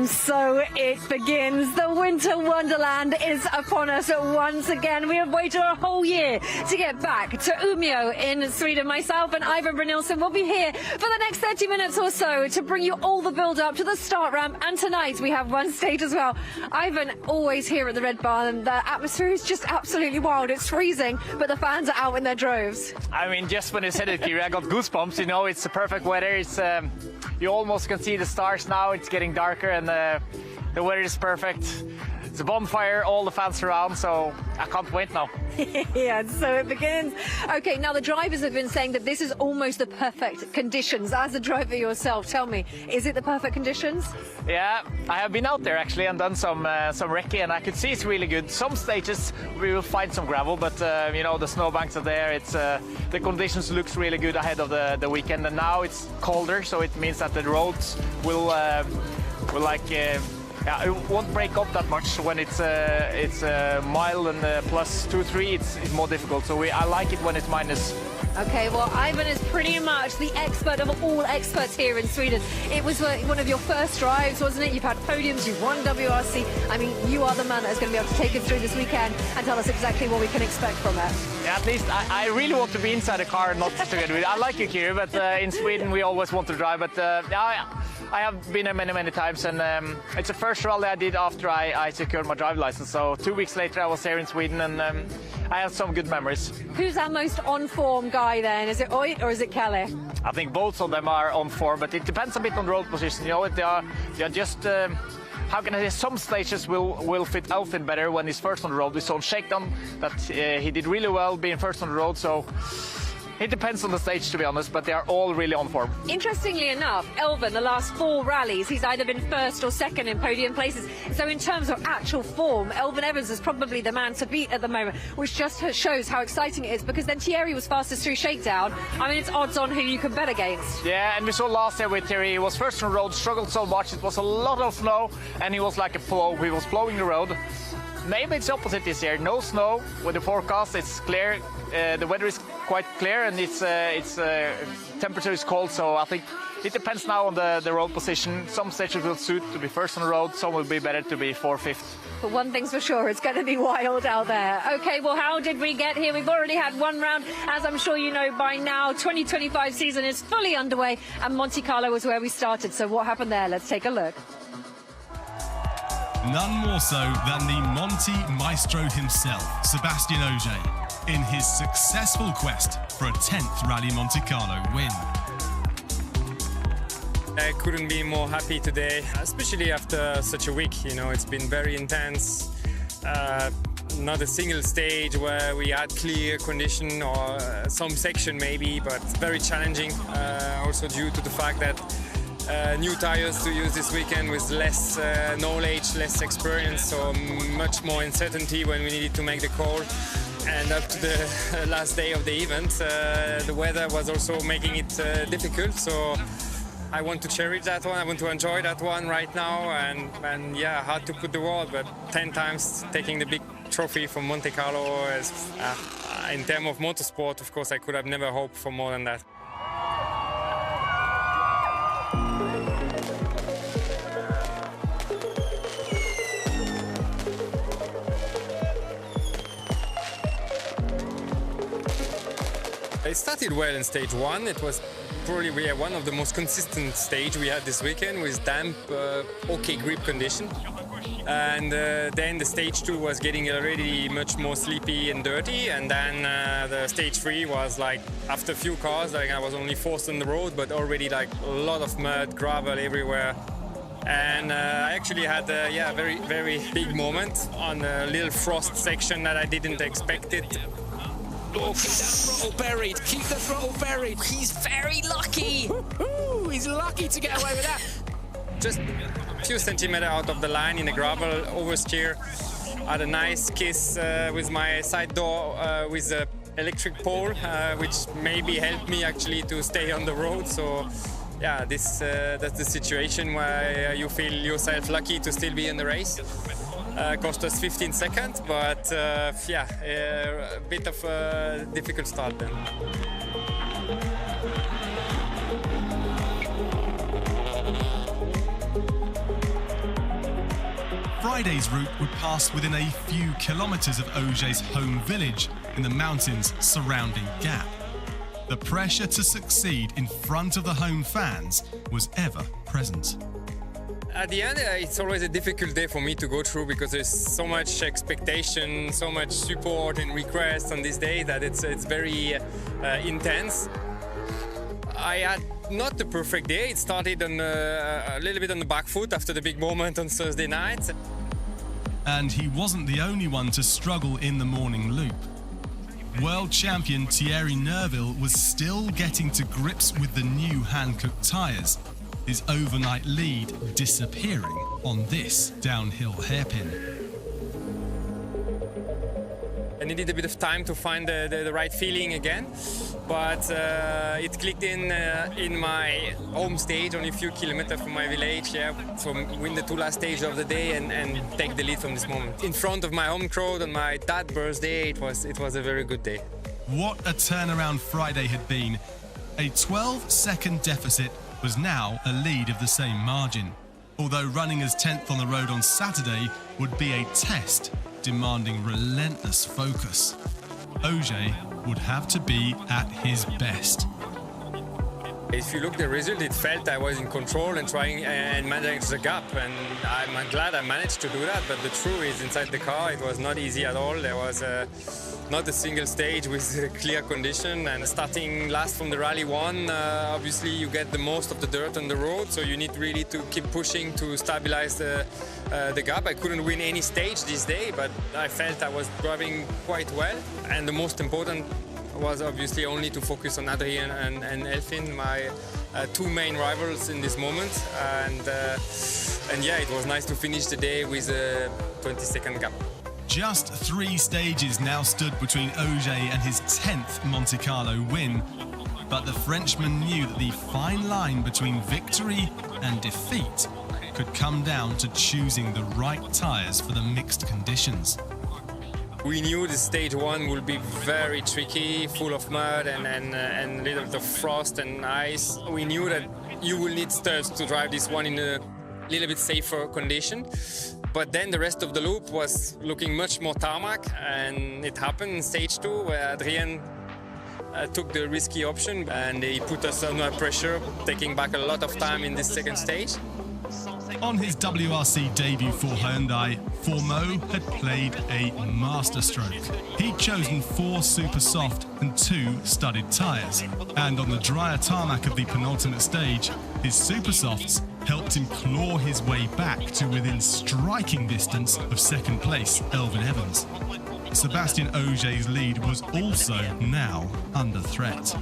And so it begins. The winter wonderland is upon us once again. We have waited a whole year to get back to Umeå in Sweden. Myself and Ivan Brynildsen will be here for the next 30 minutes or so to bring you all the build-up to the start ramp. And tonight we have one stage as well. Ivan, always here at the Red Barn. The atmosphere is just absolutely wild. It's freezing, but the fans are out in their droves. I mean, just when you said it, Kiri, I got goosebumps. You know, it's the perfect weather. It's you almost can see the stars now. It's getting darker and the weather is perfect. It's a bonfire, all the fans around, so I can't wait now. Yeah, so it begins. Okay, now the drivers have been saying that this is almost the perfect conditions. As a driver yourself, tell me, is it the perfect conditions? Yeah, I have been out there actually and done some recce, and I could see it's really good. Some stages we will find some gravel, but you know, the snowbanks are there. It's the conditions looks really good ahead of the weekend, and now it's colder, so it means that the roads will like. Yeah, it won't break up that much when it's mild and plus 2-3. It's more difficult. So I like it when it's minus. Okay, well, Ivan is pretty much the expert of all experts here in Sweden. It was one of your first drives, wasn't it? You've had podiums, you've won WRC. I mean, you are the man that's going to be able to take us through this weekend and tell us exactly what we can expect from it. Yeah, at least I really want to be inside the car and not together with it. I like you, Kiri, but in Sweden we always want to drive. But yeah, I have been there many times, and it's the first rally I did after I secured my drive license. So 2 weeks later I was here in Sweden, and I have some good memories. Who's our most on-form guy then? Is it Oit or is it Kalle? I think both of them are on form, but it depends a bit on the road position. You know, they are just. How can I say, some stages will fit Elfin better when he's first on the road. We saw on Shakedown that he did really well being first on the road, so it depends on the stage, to be honest, but they are all really on form. Interestingly enough, Elvin, the last 4 rallies, he's either been first or second in podium places. So in terms of actual form, Elvin Evans is probably the man to beat at the moment, which just shows how exciting it is, because then Thierry was fastest through Shakedown. I mean, it's odds on who you can bet against. Yeah, and we saw last year with Thierry, he was first on the road, struggled so much, it was a lot of snow, and he was like a pro, he was plowing the road. Maybe it's opposite this year. No snow with the forecast. It's clear. The weather is quite clear, and it's temperature is cold. So I think it depends now on the road position. Some stages will suit to be first on the road. Some will be better to be 4th, 5th. But one thing's for sure, it's going to be wild out there. Okay, well, how did we get here? We've already had one round. As I'm sure you know by now, 2025 season is fully underway, and Monte Carlo was where we started. So what happened there? Let's take a look. None more so than the Monte Maestro himself, Sebastian Ogier, in his successful quest for a 10th Rally Monte Carlo win. I couldn't be more happy today, especially after such a week. You know, it's been very intense. Not a single stage where we had clear condition, or some section maybe, but very challenging. Also due to the fact that new tires to use this weekend with less knowledge, less experience, so much more uncertainty when we needed to make the call. And up to the last day of the event, the weather was also making it difficult. So I want to cherish that one. I want to enjoy that one right now. And yeah, hard to put the word, but 10 times taking the big trophy from Monte Carlo is, in terms of motorsport, of course, I could have never hoped for more than that. It started well in stage 1. It was probably one of the most consistent stage we had this weekend, with damp, okay grip condition. And then the stage 2 was getting already much more sleepy and dirty, and then the stage 3 was like, after a few cars, like I was only 4th on the road, but already like a lot of mud, gravel everywhere. And I actually had a very big moment on a little frost section that I didn't expect it. Oh, keep that throttle buried. Keep the throttle buried. He's very lucky. He's lucky to get away with that. Just a few centimeters out of the line in the gravel, oversteer. Had a nice kiss with my side door with the electric pole, which maybe helped me actually to stay on the road. So yeah, that's the situation where you feel yourself lucky to still be in the race. Cost us 15 seconds, but yeah, a bit of a difficult start then. Friday's route would pass within a few kilometres of Ogier's home village in the mountains surrounding Gap. The pressure to succeed in front of the home fans was ever present. At the end, it's always a difficult day for me to go through because there's so much expectation, so much support and requests on this day that it's very intense. I had not the perfect day. It started on a little bit on the back foot after the big moment on Thursday night. And he wasn't the only one to struggle in the morning loop. World champion Thierry Neuville was still getting to grips with the new hand-cooked tyres, his overnight lead disappearing on this downhill hairpin. I needed a bit of time to find the right feeling again, but it clicked in my home stage, only a few kilometers from my village. Yeah, so win the two last stages of the day and take the lead from this moment. In front of my home crowd on my dad's birthday, it was a very good day. What a turnaround Friday had been. A 12-second deficit was now a lead of the same margin, although running as 10th on the road on Saturday would be a test demanding relentless focus. Ogier would have to be at his best. If you look at the result, it felt I was in control and trying and managing the gap, and I'm glad I managed to do that. But the truth is, inside the car, it was not easy at all. There was not a single stage with clear condition, and starting last from the rally one, obviously you get the most of the dirt on the road, so you need really to keep pushing to stabilize the gap. I couldn't win any stage this day, but I felt I was driving quite well, and the most important was obviously only to focus on Adrien and Elfyn, my two main rivals in this moment, and yeah, it was nice to finish the day with a 20-second gap. Just 3 stages now stood between Ogier and his 10th Monte Carlo win, but the Frenchman knew that the fine line between victory and defeat could come down to choosing the right tyres for the mixed conditions. We knew the stage one would be very tricky, full of mud and a little bit of frost and ice. We knew that you will need studs to drive this one in a little bit safer condition. But then the rest of the loop was looking much more tarmac, and it happened in stage 2 where Adrien took the risky option and he put us under pressure, taking back a lot of time in this second stage. On his WRC debut for Hyundai, Fourmeau had played a masterstroke. He'd chosen 4 super soft and 2 studded tyres, and on the drier tarmac of the penultimate stage, his super softs helped him claw his way back to within striking distance of second place Elfyn Evans. Sébastien Ogier's lead was also now under threat.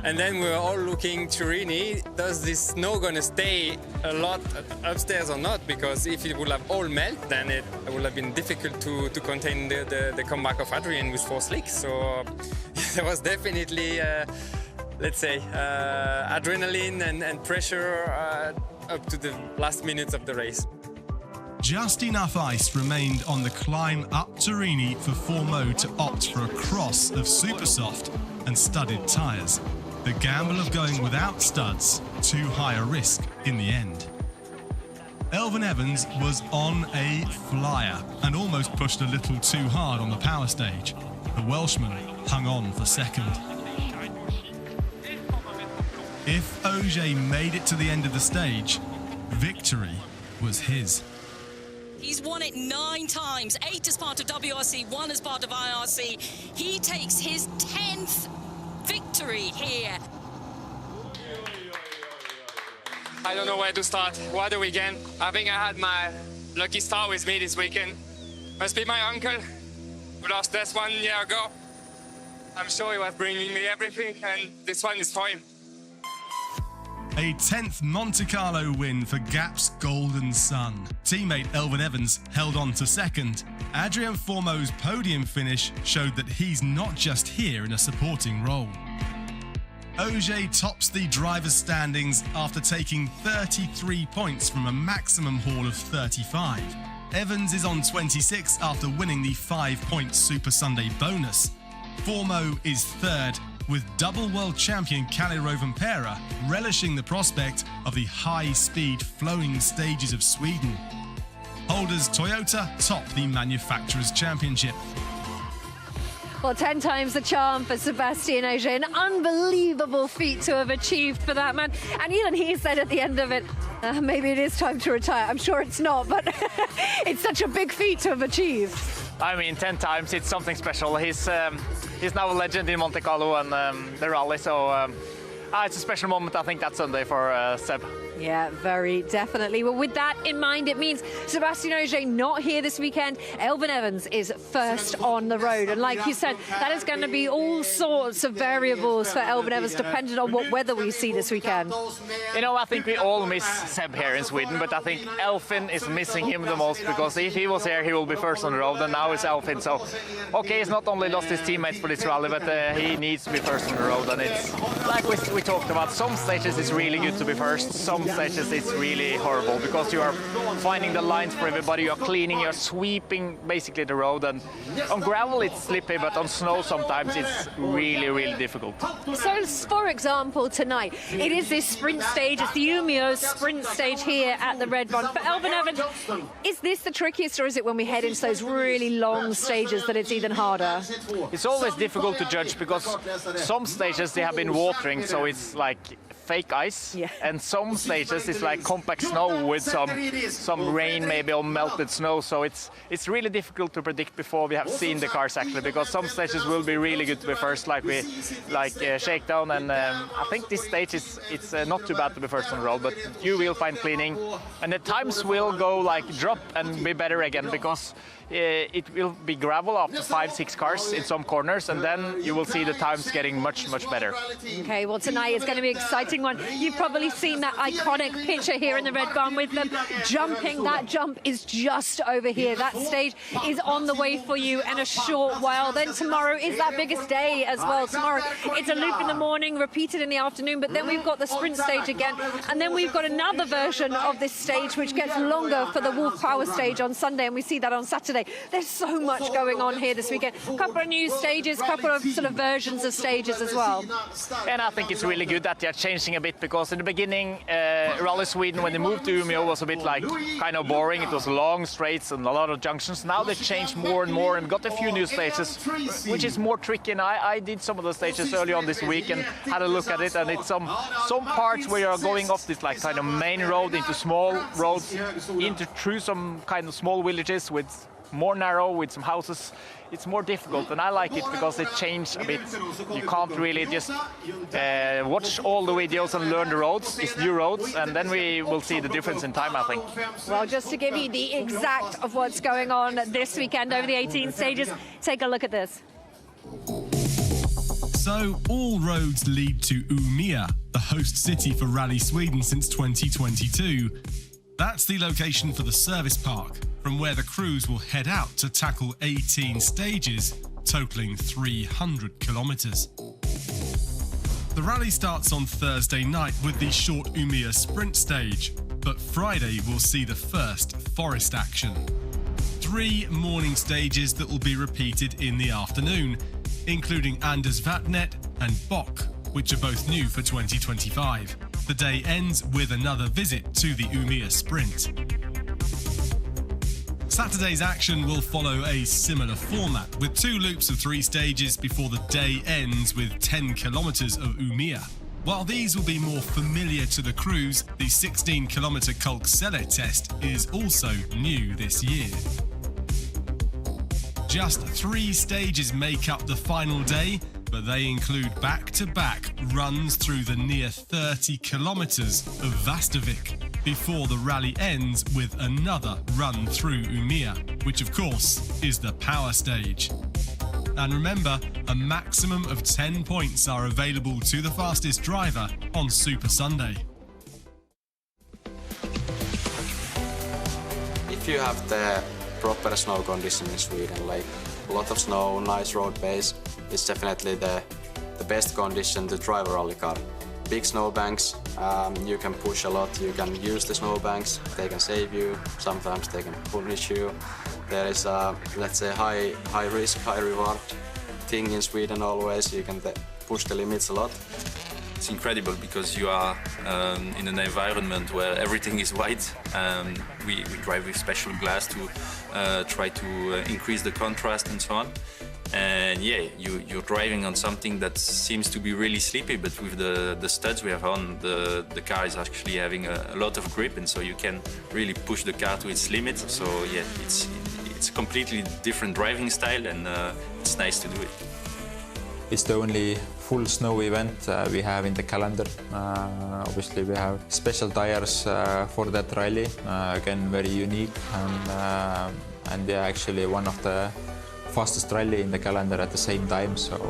And then we were all looking, Turini, does this snow gonna stay a lot upstairs or not? Because if it would have all melted, then it would have been difficult to contain the comeback of Adrien with 4 slicks. So there was definitely, let's say, adrenaline and pressure up to the last minutes of the race. Just enough ice remained on the climb up Turini for Fourmeau to opt for a cross of super soft and studded tyres. The gamble of going without studs, too high a risk in the end. Elfyn Evans was on a flyer and almost pushed a little too hard on the power stage. The Welshman hung on for second. If Ogier made it to the end of the stage, victory was his. He's won it 9 times, 8 as part of WRC, 1 as part of IRC. He takes his 10th victory here. I don't know where to start. What a weekend. I think I had my lucky star with me this weekend. Must be my uncle, who lost this 1 year ago. I'm sure he was bringing me everything, and this one is for him. A 10th Monte Carlo win for Gap's golden son. Teammate Elfyn Evans held on to second. Adrien Fourmeau's podium finish showed that he's not just here in a supporting role. Ogier tops the drivers' standings after taking 33 points from a maximum haul of 35. Evans is on 26 after winning the 5-point Super Sunday bonus. Fourmeau is third, with double world champion Kalle Rovanperä relishing the prospect of the high-speed flowing stages of Sweden. Holders Toyota top the Manufacturers' Championship. Well, 10 times the charm for Sebastian Ogier. An unbelievable feat to have achieved for that man. And even he said at the end of it, maybe it is time to retire. I'm sure it's not, but it's such a big feat to have achieved. I mean, 10 times, it's something special. He's now a legend in Monte Carlo and the rally, so it's a special moment, I think, that Sunday for Seb. Yeah, very definitely. Well, with that in mind, it means Sebastian Ogier not here this weekend. Elfyn Evans is first on the road. And like you said, that is going to be all sorts of variables for Elfyn Evans, depending on what weather we see this weekend. You know, I think we all miss Seb here in Sweden, but I think Elfyn is missing him the most, because if he was here, he will be first on the road, and now it's Elfyn. So, okay, he's not only lost his teammates for this rally, but he needs to be first on the road. And it's like we talked about, some stages it's really good to be first, some stages it's really horrible, because you are finding the lines for everybody, you're cleaning, you're sweeping basically the road, and on gravel it's slippy, but on snow sometimes it's really, really difficult. So, for example, tonight, it is this sprint stage, it's the Umeå sprint stage here at the Red Barn. For Elfyn Evans, is this the trickiest, or is it when we head into those really long stages that it's even harder? It's always difficult to judge, because some stages they have been watering, so it's like fake ice, yeah. And some stages it's like compact snow with some rain maybe, or melted snow, so it's really difficult to predict before we have seen the cars actually, because some stages will be really good to be first, like Shakedown, and I think this stage it's not too bad to be first on the road, but you will find cleaning, and the times will go like drop and be better again, because it will be gravel after 5-6 cars in some corners, and then you will see the times getting much better. Okay, well, tonight is going to be an exciting one. You've probably seen that iconic picture here in the Red Barn with them jumping. That jump is just over here. That stage is on the way for you in a short while. Then tomorrow is that biggest day as well. Tomorrow it's a loop in the morning, repeated in the afternoon, but then we've got the sprint stage again, and then we've got another version of this stage which gets longer for the Wolf Power stage on Sunday, and we see that on Saturday. There's so much going on here this weekend. A couple of new stages, a couple of sort of versions of stages as well. And I think it's really good that they're changing a bit, because in the beginning, Rally Sweden, when they moved to Umeå, was a bit like kind of boring. It was long straights and a lot of junctions. Now they've changed more and more and got a few new stages, which is more tricky. And I did some of the stages early on this week and had a look at it. And it's some parts where you're going off this like kind of main road into small roads, through some kind of small villages with more narrow, with some houses. It's more difficult, and I like it because it changed a bit. You can't really just watch all the videos and learn the roads. It's new roads, and then we will see the difference in time, I think. Well, just to give you the exact of what's going on this weekend over the 18 stages, take a look at this. So, all roads lead to Umeå, the host city for Rally Sweden since 2022. That's the location for the service park, from where the crews will head out to tackle 18 stages, totalling 300 kilometres. The rally starts on Thursday night with the short Umeå sprint stage, but Friday will see the first forest action. 3 morning stages that will be repeated in the afternoon, including Anders Vatnet and Bock, which are both new for 2025. The day ends with another visit to the Umeå sprint. Saturday's action will follow a similar format, with 2 loops of 3 stages before the day ends with 10 kilometres of Umeå. While these will be more familiar to the crews, the 16-kilometre Kalksele test is also new this year. Just 3 stages make up the final day, but they include back-to-back runs through the near 30 kilometres of Vastavik, before the rally ends with another run through Umeå, which of course is the power stage. And remember, a maximum of 10 points are available to the fastest driver on Super Sunday. If you have the proper snow condition in Sweden, like a lot of snow, nice road base, it's definitely the best condition to drive a rally car. Big snowbanks, you can push a lot, you can use the snowbanks, they can save you, sometimes they can punish you. There is a, let's say, high risk, high reward thing in Sweden always, you can push the limits a lot. it's incredible because you are in an environment where everything is white. We drive with special glass to try to increase the contrast and so on. And yeah, you're driving on something that seems to be really sleepy, but with the studs we have on, the car is actually having a lot of grip, and so you can really push the car to its limit. So yeah, it's a completely different driving style, and it's nice to do it. It's the only full snow event we have in the calendar. Obviously we have special tires for that rally, again very unique, and they're actually one of the fastest rally in the calendar at the same time. So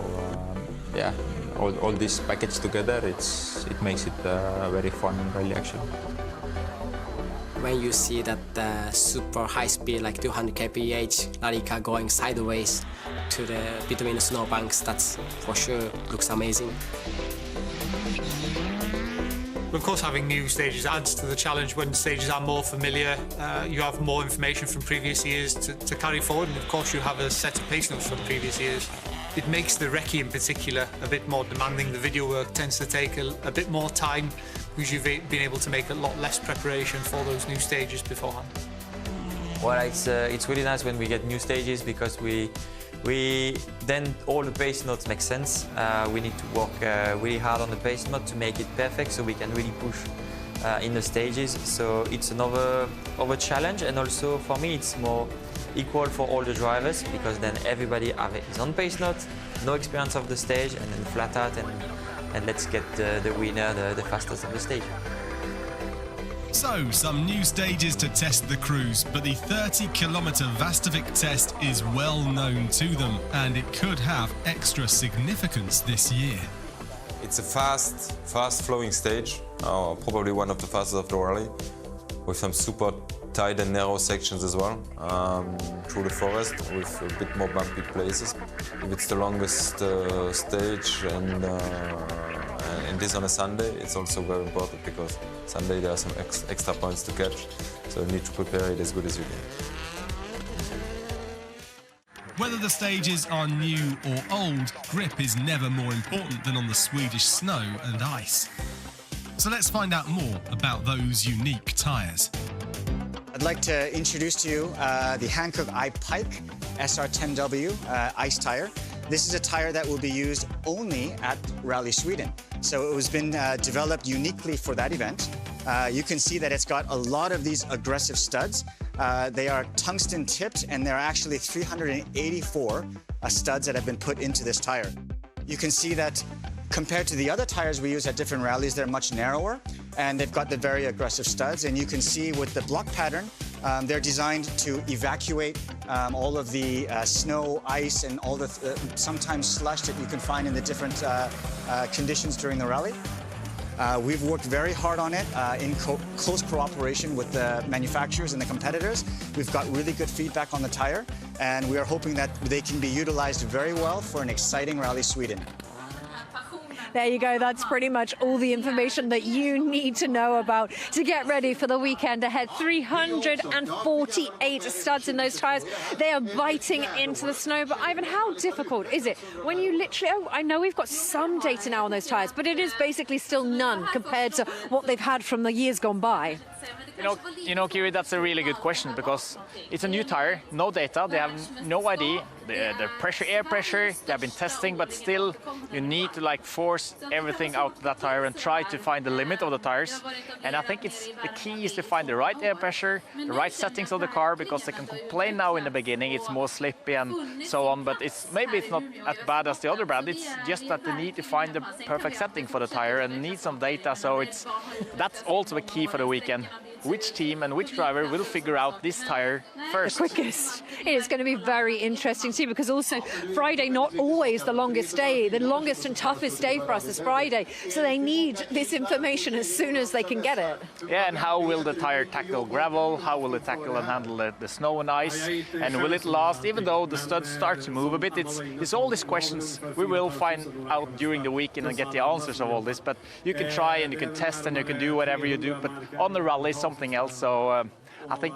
yeah, all this packaged together, it makes it a very fun rally actually. When you see that super high speed, like 200 kph rally car going sideways between the snowbanks, that's for sure looks amazing. Of course, having new stages adds to the challenge. When stages are more familiar, you have more information from previous years to carry forward, and of course you have a set of pace notes from previous years. It makes the recce in particular a bit more demanding. The video work tends to take a bit more time because you've been able to make a lot less preparation for those new stages beforehand. Well, it's really nice when we get new stages because then all the pace notes make sense. We need to work really hard on the pace note to make it perfect so we can really push in the stages. So it's another challenge, and also for me it's more equal for all the drivers because then everybody is on pace note, no experience of the stage, and then flat out and let's get the winner, the fastest of the stage. So, some new stages to test the crews, but the 30-kilometre Vastavik test is well known to them, and it could have extra significance this year. It's a fast-flowing stage, probably one of the fastest of the rally, with some super tight and narrow sections as well, through the forest with a bit more bumpy places. If it's the longest stage and this on a Sunday, it's also very important because Sunday there are some extra points to catch, so you need to prepare it as good as you can. Whether the stages are new or old, grip is never more important than on the Swedish snow and ice. So let's find out more about those unique tyres. I'd like to introduce to you the Hankook iPike SR10W ice tyre. This is a tyre that will be used only at Rally Sweden. So it has been developed uniquely for that event. You can see that it's got a lot of these aggressive studs. They are tungsten tipped, and there are actually 384 studs that have been put into this tyre. You can see that compared to the other tyres we use at different rallies, they're much narrower, and they've got the very aggressive studs. And you can see with the block pattern, they're designed to evacuate all of the snow, ice, and all the sometimes slush that you can find in the different conditions during the rally. We've worked very hard on it in close cooperation with the manufacturers and the competitors. We've got really good feedback on the tyre, and we are hoping that they can be utilized very well for an exciting Rally Sweden. There you go. That's pretty much all the information that you need to know about to get ready for the weekend ahead. 348 studs in those tyres. They are biting into the snow. But Ivan, how difficult is it when you literally... Oh, I know we've got some data now on those tyres, but it is basically still none compared to what they've had from the years gone by. You know, Kiri, that's a really good question because it's a new tire, no data, they have no idea. The pressure, air pressure, they have been testing, but still you need to force everything out of that tire and try to find the limit of the tires. And I think the key is to find the right air pressure, the right settings of the car, because they can complain now in the beginning, it's more slippy and so on, but maybe it's not as bad as the other brand. It's just that they need to find the perfect setting for the tire and need some data. So that's also a key for the weekend. Which team and which driver will figure out this tyre first? The quickest. It is going to be very interesting too, because also Friday, not always the longest day. The longest and toughest day for us is Friday. So they need this information as soon as they can get it. Yeah, and how will the tyre tackle gravel? How will it tackle and handle the snow and ice? And will it last? Even though the studs start to move a bit, it's all these questions we will find out during the weekend and get the answers of all this. But you can try and you can test and you can do whatever you do. But on the rally, something else. So I think,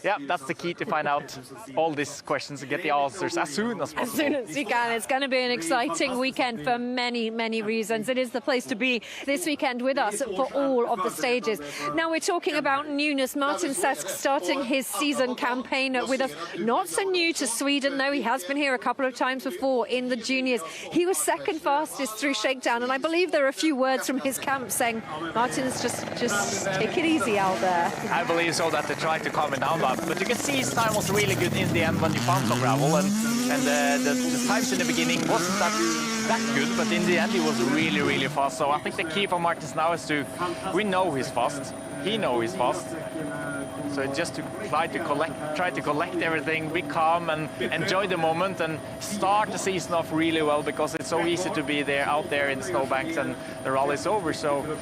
yeah, that's the key to find out all these questions and get the answers as soon as possible. As soon as you can. It's going to be an exciting weekend for many, many reasons. It is the place to be this weekend with us for all of the stages. Now we're talking about newness. Martin Sesk starting his season campaign with us. Not so new to Sweden, though. He has been here a couple of times before in the juniors. He was second fastest through Shakedown, and I believe there are a few words from his camp saying, Martin's just take it easy out there. I believe so, that they tried to calm it down, but you can see his time was really good in the end when you found some gravel, and the times in the beginning wasn't that good, but in the end he was really, really fast. So I think the key for Martins now is we know he's fast, he knows he's fast. So just to try to collect everything, be calm and enjoy the moment and start the season off really well, because it's so easy to be out there in snowbanks and the rally's over. So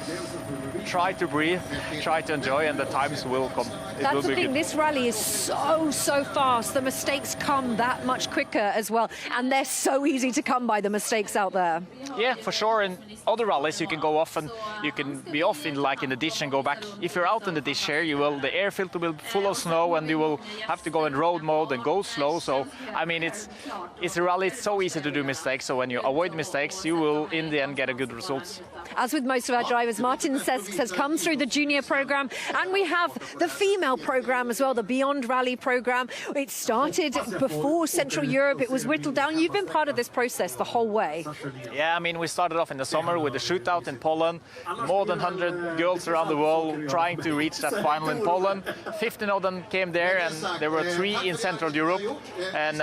try to breathe, try to enjoy, and the times will come. That's the thing, this rally is so fast. The mistakes come that much quicker as well, and they're so easy to come by, the mistakes out there. Yeah, for sure. In other rallies you can go off and you can be off in the ditch and go back. If you're out in the ditch here, the air filter will be full of snow and you will have to go in road mode and go slow. So I mean, it's a rally, it's so easy to do mistakes. So when you avoid mistakes, you will in the end get a good results. As with most of our drivers, Martin Sesk has come through the junior program, and we have the female program as well, the Beyond Rally program. It started before Central Europe. It was whittled down. You've been part of this process the whole way. Yeah, I mean, we started off in the summer with a shootout in Poland. More than 100 girls around the world trying to reach that final in Poland. 15 of them came there, and there were 3 in Central Europe. And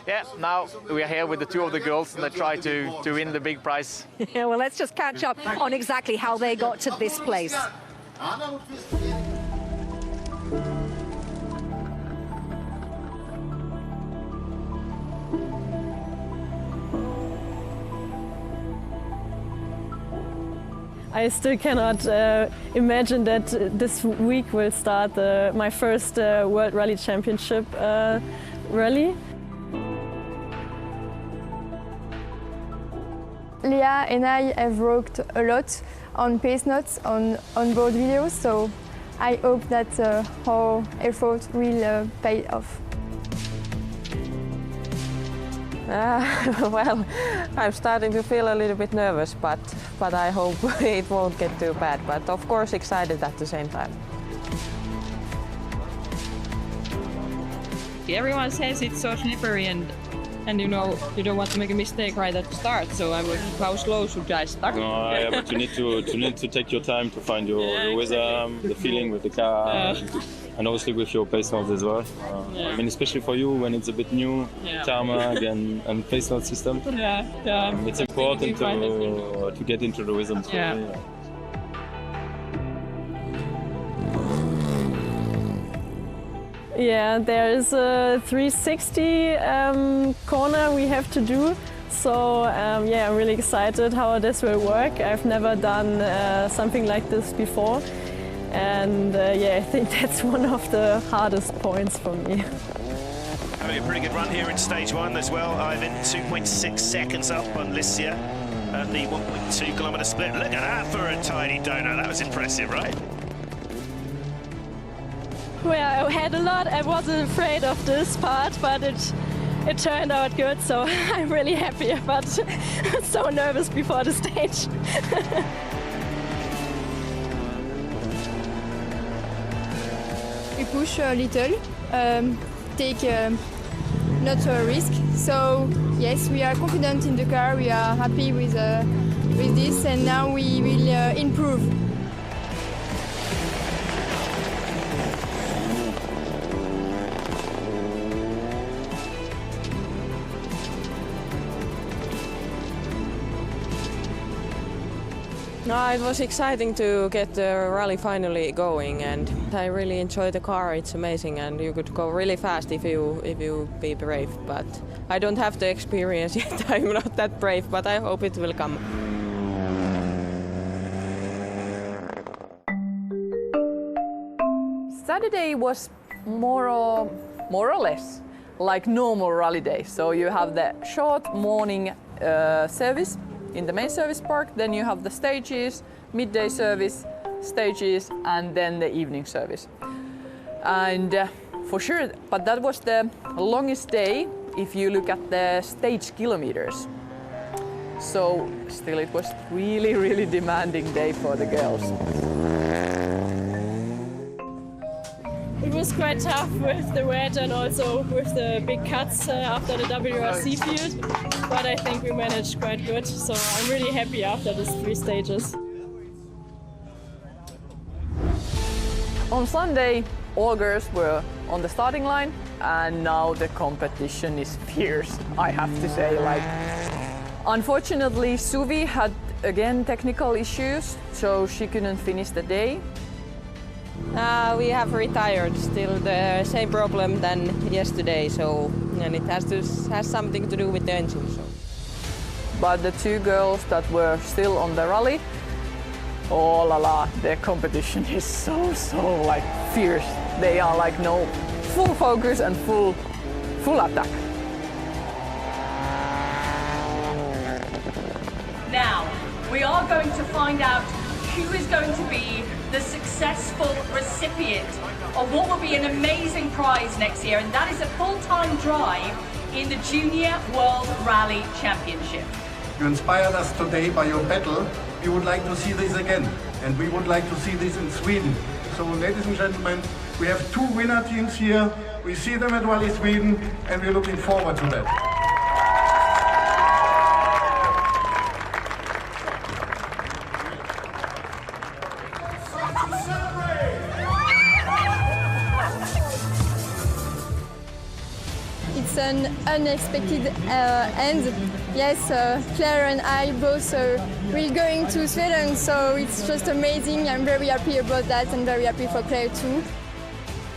yeah, now we are here with the 2 of the girls, and they try to win the big prize. Yeah, well, let's just catch up on exactly how they got to this place. I still cannot imagine that this week will start my first World Rally Championship rally. Leah and I have worked a lot on pace notes, on onboard videos, so I hope that our effort will pay off. Well, I'm starting to feel a little bit nervous, but I hope it won't get too bad. But of course, excited at the same time. Everyone says it's so slippery, and you know you don't want to make a mistake right at the start. So I'm like, how slow should I start? No, yeah, but you need to take your time to find your rhythm, the feeling with the car. And obviously with your pace notes as well. I mean, especially for you when it's a bit new, tarmac and pace note system. It's important to get into the rhythm. So, Yeah, there is a 360 corner we have to do. So yeah, I'm really excited how this will work. I've never done something like this before. And yeah, I think that's one of the hardest points for me. Having a pretty good run here in stage 1 as well, Ivan. 2.6 seconds up on Licia at the 1.2 kilometre split. Look at that for a tiny donut. That was impressive, right? Well, I had a lot. I wasn't afraid of this part, but it turned out good. So I'm really happy, but so nervous before the stage. We push a little, take not a risk. So yes, we are confident in the car. We are happy with this, and now we will improve. No, it was exciting to get the rally finally going, and I really enjoy the car. It's amazing, and you could go really fast if you be brave. But I don't have the experience yet. I'm not that brave, but I hope it will come. Saturday was more or less like normal rally day. So you have the short morning service in the main service park, then you have the stages, midday service, stages, and then the evening service. And for sure, but that was the longest day if you look at the stage kilometers. So still it was really, really demanding day for the girls. It was quite tough with the wet and also with the big cuts after the WRC field, but I think we managed quite good, so I'm really happy after these 3 stages. On Sunday, all girls were on the starting line, and now the competition is fierce, I have to say. Unfortunately, Suvi had again technical issues, so she couldn't finish the day. We have retired, still the same problem than yesterday, and it has something to do with the engine. So. But the 2 girls that were still on the rally, oh la la, their competition is so fierce. They are full focus and full attack. Now, we are going to find out who is going to be the successful recipient of what will be an amazing prize next year, and that is a full-time drive in the Junior World Rally Championship. You inspired us today by your battle. We would like to see this again, and we would like to see this in Sweden. So, ladies and gentlemen, we have 2 winner teams here. We see them at Rally Sweden, and we're looking forward to that. It's an unexpected end. Yes, Claire and I both will going to Sweden, so it's just amazing. I'm very happy about that and very happy for Claire too.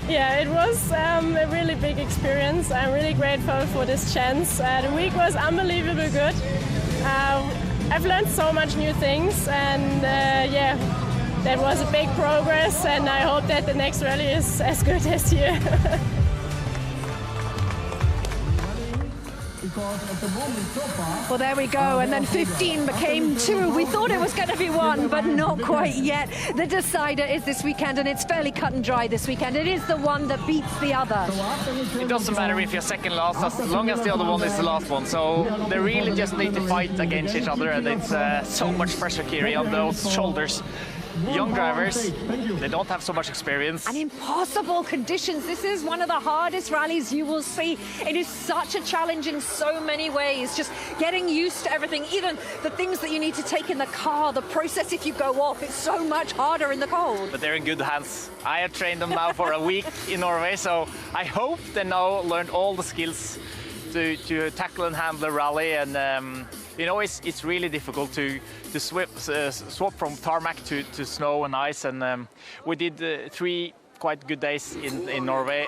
Yeah, it was a really big experience. I'm really grateful for this chance. The week was unbelievably good. I've learned so much new things, and yeah, that was a big progress, and I hope that the next rally is as good as here. Well, there we go, and then 15 became 2. We thought it was going to be 1, but not quite yet. The decider is this weekend, and it's fairly cut and dry this weekend. It is the one that beats the other. It doesn't matter if you're second last, as long as the other one is the last one. So they really just need to fight against each other, and it's so much pressure, Kiri, on those shoulders. Young drivers, they don't have so much experience. And impossible conditions. This is one of the hardest rallies you will see. It is such a challenge in so many ways. Just getting used to everything, even the things that you need to take in the car, the process if you go off, it's so much harder in the cold. But they're in good hands. I have trained them now for a week in Norway, so I hope they now learned all the skills to tackle and handle the rally. And you know, it's really difficult to swap from tarmac to snow and ice, and we did 3 quite good days in Norway.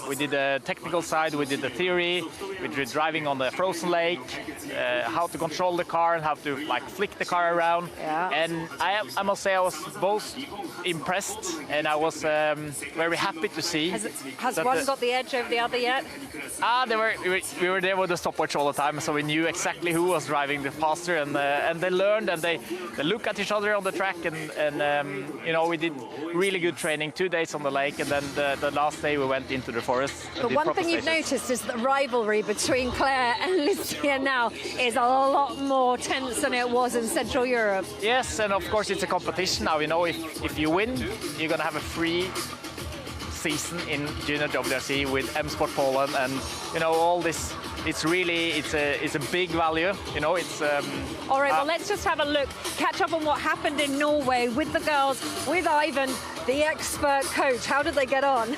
We did the technical side, we did the theory, we did driving on the frozen lake, how to control the car and how to flick the car around. Yeah. And I must say I was both impressed and I was very happy to see. Has one got the edge over the other yet? We were there with the stopwatch all the time, so we knew exactly who was driving the faster, and they learned, and they look at each other on the track, and you know, we did really good training, 2 days on the lake, and then the last day we went into the forest. But one thing you've noticed is the rivalry between Claire and Lucia now is a lot more tense than it was in Central Europe. Yes, and of course it's a competition now. You know, if you win, you're going to have a free season in Junior WRC with M Sport Poland, and you know, all this. It's a big value. You know, it's. All right, well, let's just have a look, catch up on what happened in Norway with the girls, with Ivan, the expert coach. How did they get on?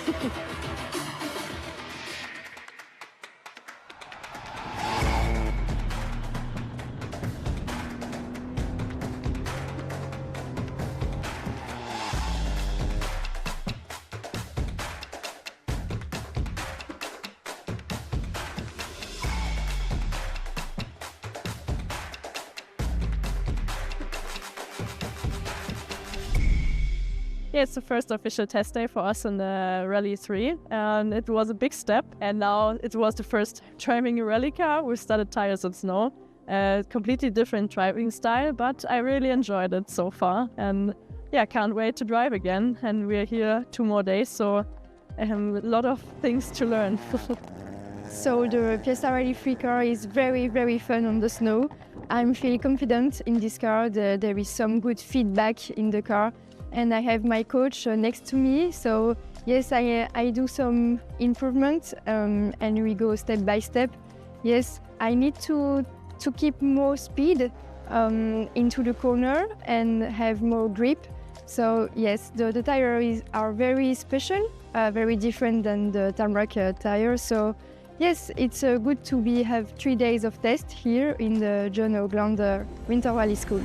Yeah, it's the first official test day for us in the Rally 3, and it was a big step. And now it was the first driving a rally car with studded tires on snow. Completely different driving style, but I really enjoyed it so far. And yeah, can't wait to drive again. And we're here 2 more days, so a lot of things to learn. So the Fiesta Rally 3 car is very, very fun on the snow. I'm feeling confident in this car. There is some good feedback in the car, and I have my coach next to me. So yes, I do some improvements, and we go step by step. Yes, I need to keep more speed into the corner and have more grip. So yes, the tires are very special, very different than the tarmac tires. So yes, it's good to have 3 days of test here in the John O'Gland Winter Rally School.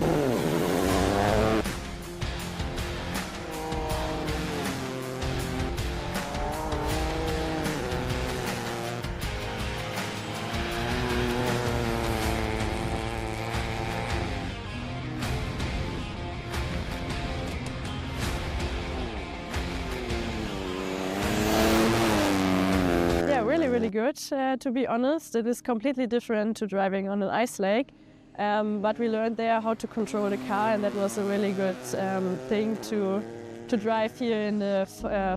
Really good, to be honest. It is completely different to driving on an ice lake, but we learned there how to control the car, and that was a really good thing to drive here in the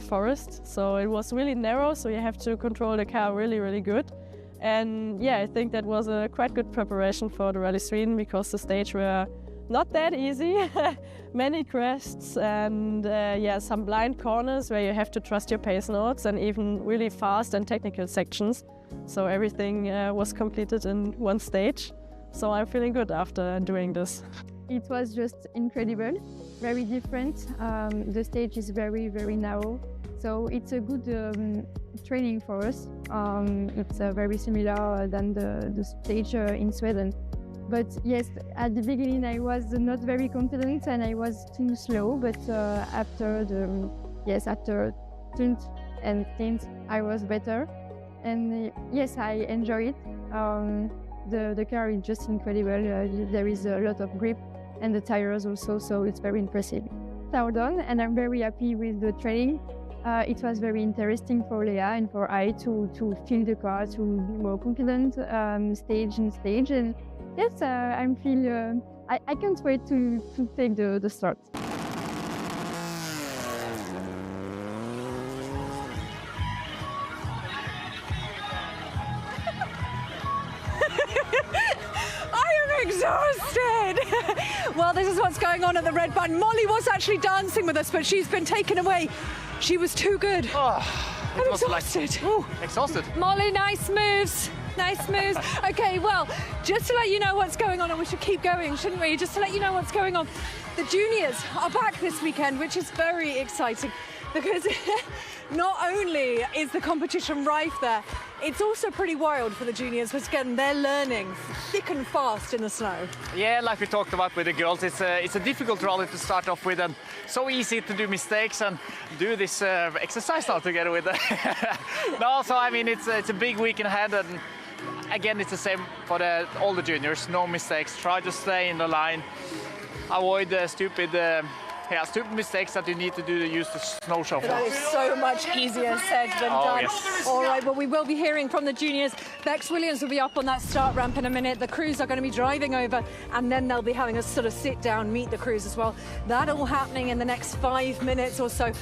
forest. So it was really narrow, so you have to control the car really good. And yeah, I think that was a quite good preparation for the Rally Sweden, because the stage were not that easy. Many crests and yeah, some blind corners where you have to trust your pace notes, and even really fast and technical sections. So everything was completed in one stage. So I'm feeling good after doing this. It was just incredible, very different. The stage is very narrow. So it's a good training for us. It's very similar than the stage in Sweden. But yes, at the beginning I was not very confident and I was too slow. But after stunt and stint, I was better. And yes, I enjoy it. The car is just incredible. There is a lot of grip, and the tires also. So it's very impressive. Well done, and I'm very happy with the training. It was very interesting for Leah and for I to feel the car, to be more confident stage in stage. And yes, I can't wait to take the start. Exhausted. Well, this is what's going on at the red button. Molly was actually dancing with us, but she's been taken away. She was too good. Oh, I'm exhausted. Exhausted. Molly, nice moves. Nice moves. Okay, well, just to let you know what's going on, and we should keep going, shouldn't we? Just to let you know what's going on. The juniors are back this weekend, which is very exciting, because not only is the competition rife there, it's also pretty wild for the juniors, because again, they're learning thick and fast in the snow. Yeah, like we talked about with the girls, it's a difficult rally to start off with, and so easy to do mistakes and do this exercise now together with them. No, so I mean, it's a big weekend ahead, and again, it's the same for all the juniors. No mistakes. Try to stay in the line. Avoid the stupid mistakes that you need to do to use the snow shovel. That is so much easier said than done. Yes. All right, well, we will be hearing from the juniors. Bex Williams will be up on that start ramp in a minute. The crews are going to be driving over, and then they'll be having a sort of sit down, meet the crews as well. That all happening in the next 5 minutes or so.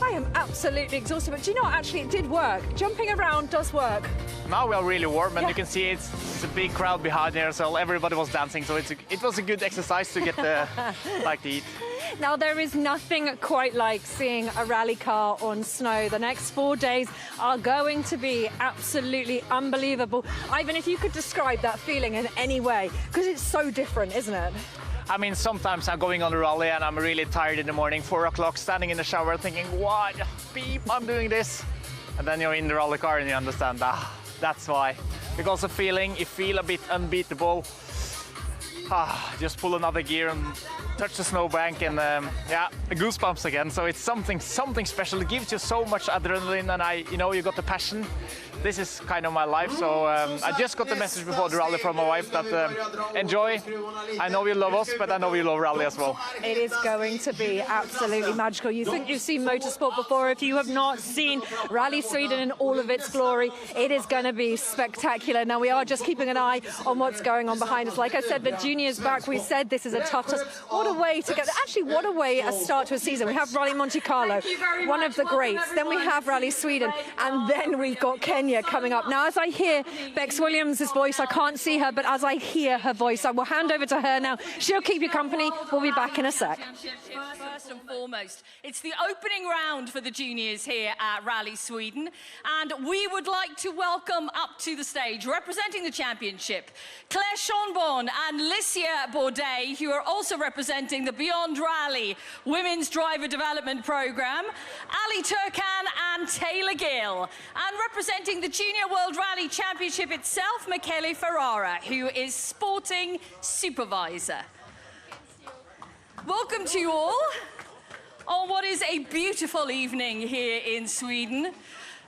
I am absolutely exhausted, but do you know what? Actually, it did work. Jumping around does work. Now we are really warm, and you can see it's a big crowd behind there, so everybody was dancing. So it was a good exercise to get the heat. Now, there is nothing quite like seeing a rally car on snow. The next 4 days are going to be absolutely unbelievable. Ivan, if you could describe that feeling in any way, because it's so different, isn't it? I mean, sometimes I'm going on a rally and I'm really tired in the morning, 4 o'clock, standing in the shower thinking, what, beep, I'm doing this. And then you're in the rally car and you understand, that's why. Because the feeling, you feel a bit unbeatable. Just pull another gear and touch the snowbank, and yeah, goosebumps again. So it's something special. It gives you so much adrenaline, and you got the passion this is kind of my life. So I just got the message before the rally from my wife that enjoy. I know you love us, but I know you love rally as well. It is going to be absolutely magical. You think you've seen motorsport before. If you have not seen Rally Sweden in all of its glory, it is going to be spectacular. Now, we are just keeping an eye on what's going on behind us. Like I said, the juniors back. We said this is a tough test. What a way to get... Actually, what a way a start to a season. We have Rally Monte Carlo, one of the greats. Then we have Rally Sweden. And then we've got Kenya coming up. Now, as I hear Bex Williams' voice, I can't see her, but as I hear her voice, I will hand over to her now. She'll keep you company. We'll be back in a sec. First and foremost, it's the opening round for the juniors here at Rally Sweden, and we would like to welcome up to the stage, representing the championship, Claire Schonborn and Licia Bourdais, who are also representing the Beyond Rally Women's Driver Development Program, Ali Turkan and Taylor Gill, and representing the Junior World Rally Championship itself, Michele Ferrara, who is sporting supervisor. Welcome to you all on what is a beautiful evening here in Sweden.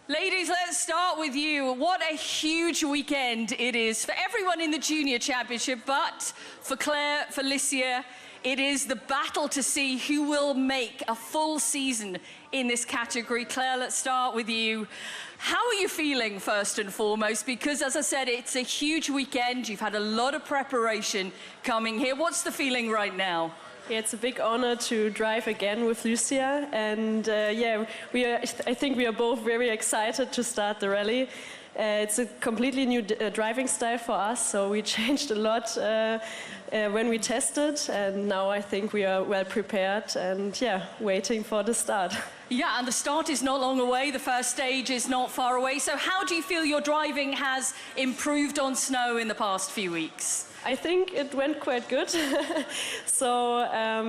Ladies, let's start with you. What a huge weekend it is for everyone in the Junior Championship, but for Claire, for Licia, it is the battle to see who will make a full season in this category. Claire, let's start with you. How are you feeling, first and foremost? Because, as I said, it's a huge weekend. You've had a lot of preparation coming here. What's the feeling right now? Yeah, it's a big honor to drive again with Lucia, and yeah, I think we are both very excited to start the rally. It's a completely new driving style for us, so we changed a lot when we tested, and now I think we are well prepared and yeah, waiting for the start. Yeah, and the start is not long away. The first stage is not far away. So how do you feel your driving has improved on snow in the past few weeks? I think it went quite good. So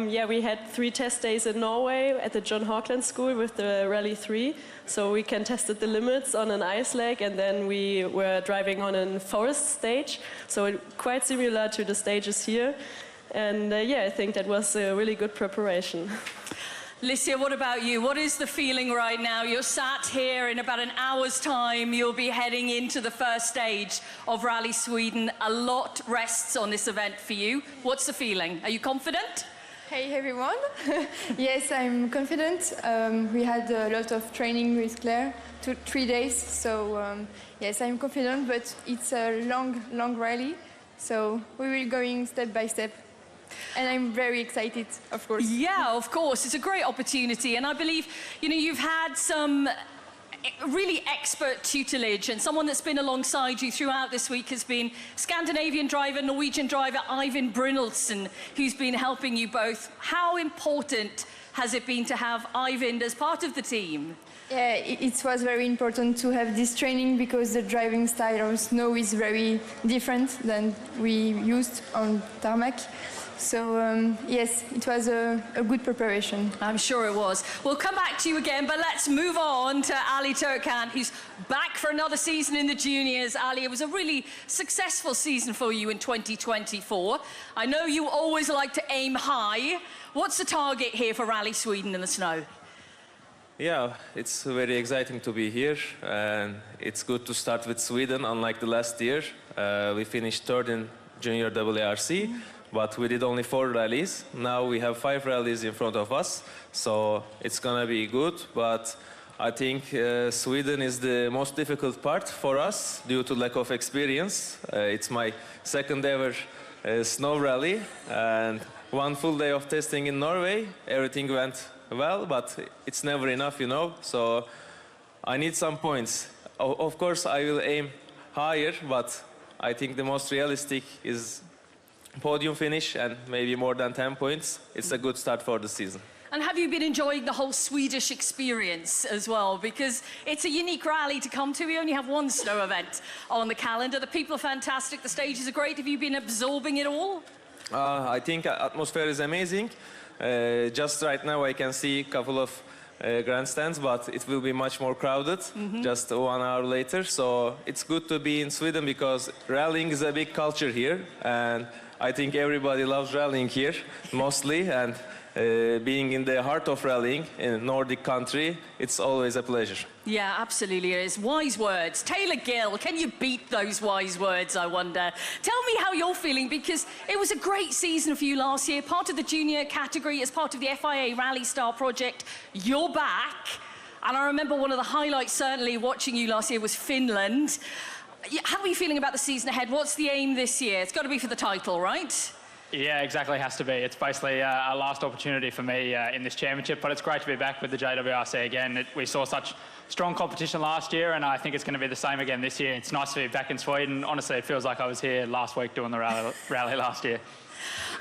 yeah, we had 3 test days in Norway at the John Hawkland School with the Rally 3. So we can tested the limits on an ice lake, and then we were driving on a forest stage. So quite similar to the stages here. And yeah, I think that was a really good preparation. Licia, what about you? What is the feeling right now? You're sat here in about an hour's time. You'll be heading into the first stage of Rally Sweden. A lot rests on this event for you. What's the feeling? Are you confident? Hey everyone. Yes, I'm confident. We had a lot of training with Claire, 3 days. So yes, I'm confident, but it's a long rally. So we will going step by step. And I'm very excited, of course. Yeah, of course. It's a great opportunity. And I believe, you know, you've had some really expert tutelage, and someone that's been alongside you throughout this week has been Scandinavian driver, Norwegian driver, Eivind Brynildsen, who's been helping you both. How important has it been to have Eivind as part of the team? Yeah, it was very important to have this training because the driving style of snow is very different than we used on tarmac. So, yes, it was a good preparation. I'm sure it was. We'll come back to you again, but let's move on to Ali Turkan, who's back for another season in the juniors. Ali, it was a really successful season for you in 2024. I know you always like to aim high. What's the target here for Rally Sweden in the snow? Yeah, it's very exciting to be here, and it's good to start with Sweden, unlike the last year. We finished 3rd in Junior WRC. But we did only 4 rallies. Now we have 5 rallies in front of us, so it's gonna be good. But I think Sweden is the most difficult part for us due to lack of experience. It's my 2nd ever snow rally, and 1 full day of testing in Norway. Everything went well, but it's never enough, you know. So I need some points. Of course, I will aim higher, but I think the most realistic is podium finish and maybe more than 10 points. It's a good start for the season. And have you been enjoying the whole Swedish experience as well? Because it's a unique rally to come to. We only have 1 snow event on the calendar. The people are fantastic. The stages are great. Have you been absorbing it all? I think atmosphere is amazing. Just right now I can see a couple of grandstands, but it will be much more crowded just 1 hour later. So it's good to be in Sweden because rallying is a big culture here, and I think everybody loves rallying here, mostly, and being in the heart of rallying in a Nordic country, it's always a pleasure. Yeah, absolutely it is. Wise words. Taylor Gill, can you beat those wise words, I wonder? Tell me how you're feeling, because it was a great season for you last year, part of the junior category as part of the FIA Rally Star project. You're back. And I remember one of the highlights, certainly, watching you last year was Finland. How are you feeling about the season ahead? What's the aim this year? It's got to be for the title, right? Yeah, exactly, has to be. It's basically a last opportunity for me in this championship, but it's great to be back with the JWRC again. We saw such strong competition last year, and I think it's going to be the same again this year. It's nice to be back in Sweden. Honestly, it feels like I was here last week doing the rally last year.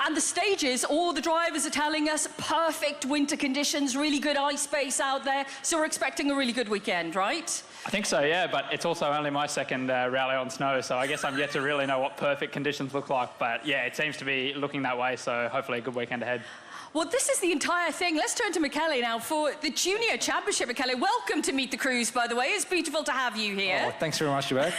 And the stages, all the drivers are telling us perfect winter conditions, really good ice space out there, so we're expecting a really good weekend, right? I think so, yeah, but it's also only my second rally on snow, so I guess I'm yet to really know what perfect conditions look like. But yeah, it seems to be looking that way, so hopefully a good weekend ahead. Well, this is the entire thing. Let's turn to Michele now for the Junior Championship. Michele, welcome to Meet the Crews, by the way. It's beautiful to have you here. Oh, thanks very much, Beck.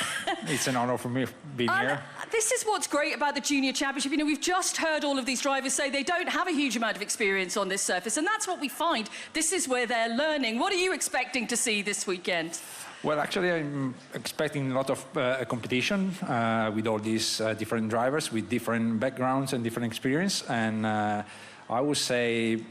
It's an honor for me being here. This is what's great about the Junior Championship. You know, we've just heard all of these drivers say they don't have a huge amount of experience on this surface, and that's what we find. This is where they're learning. What are you expecting to see this weekend? Well, actually, I'm expecting a lot of competition with all these different drivers with different backgrounds and different experience. And I would say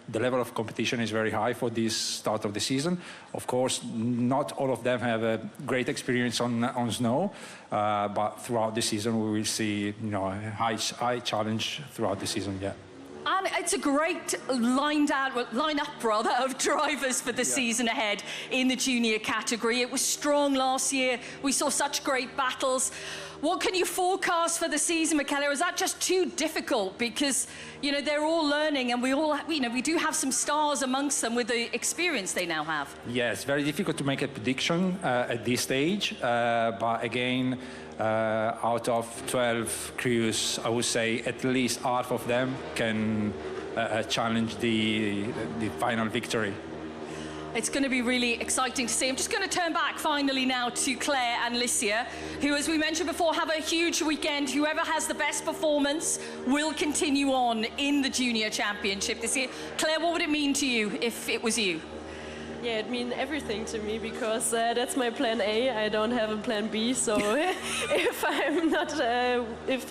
the level of competition is very high for this start of the season. Of course, not all of them have a great experience on snow, but throughout the season we will see, you know, a high challenge throughout the season. Yeah. And it's a great lineup of drivers for the season ahead in the junior category. It was strong last year. We saw such great battles. What can you forecast for the season, Michele? Or is that just too difficult? Because, you know, they're all learning, and we do have some stars amongst them with the experience they now have. Yes, very difficult to make a prediction at this stage. But again, out of 12 crews, I would say at least half of them can challenge the final victory. It's going to be really exciting to see. I'm just going to turn back finally now to Claire and Licia, who, as we mentioned before, have a huge weekend. Whoever has the best performance will continue on in the Junior Championship this year. Claire, what would it mean to you if it was you? Yeah, it means everything to me, because that's my plan A. I don't have a plan B. So if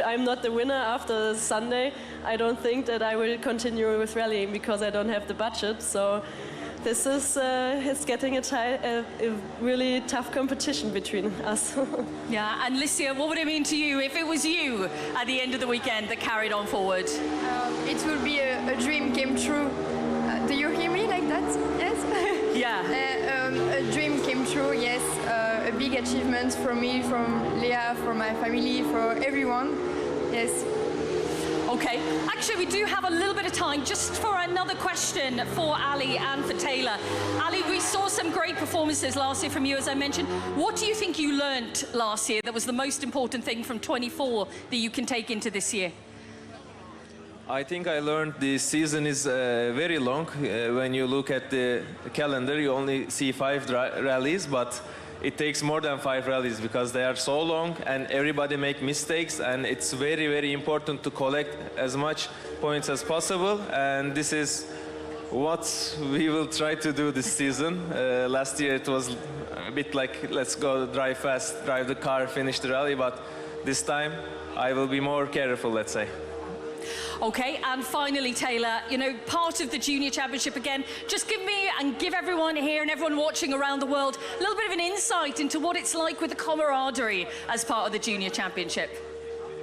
I'm not the winner after Sunday, I don't think that I will continue with rallying, because I don't have the budget. So this is it's getting a really tough competition between us. Yeah, and Licia, what would it mean to you if it was you at the end of the weekend that carried on forward? It will be a dream came true. Do you hear me like that? Yes? Yeah. A dream came true, yes. A big achievement for me, from Leah, for my family, for everyone. Yes. Okay, actually we do have a little bit of time just for another question for Ali and for Taylor. Ali, we saw some great performances last year from you, as I mentioned. What do you think you learnt last year that was the most important thing from 24 that you can take into this year? I think I learned this season is very long. When you look at the calendar, you only see 5 rallies, but it takes more than 5 rallies because they are so long and everybody make mistakes, and it's very, very important to collect as much points as possible, and this is what we will try to do this season. Last year it was a bit like, let's go drive fast, drive the car, finish the rally, but this time I will be more careful, let's say. Okay, and finally, Taylor, you know, part of the Junior Championship again, just give me and give everyone here and everyone watching around the world a little bit of an insight into what it's like with the camaraderie as part of the Junior Championship.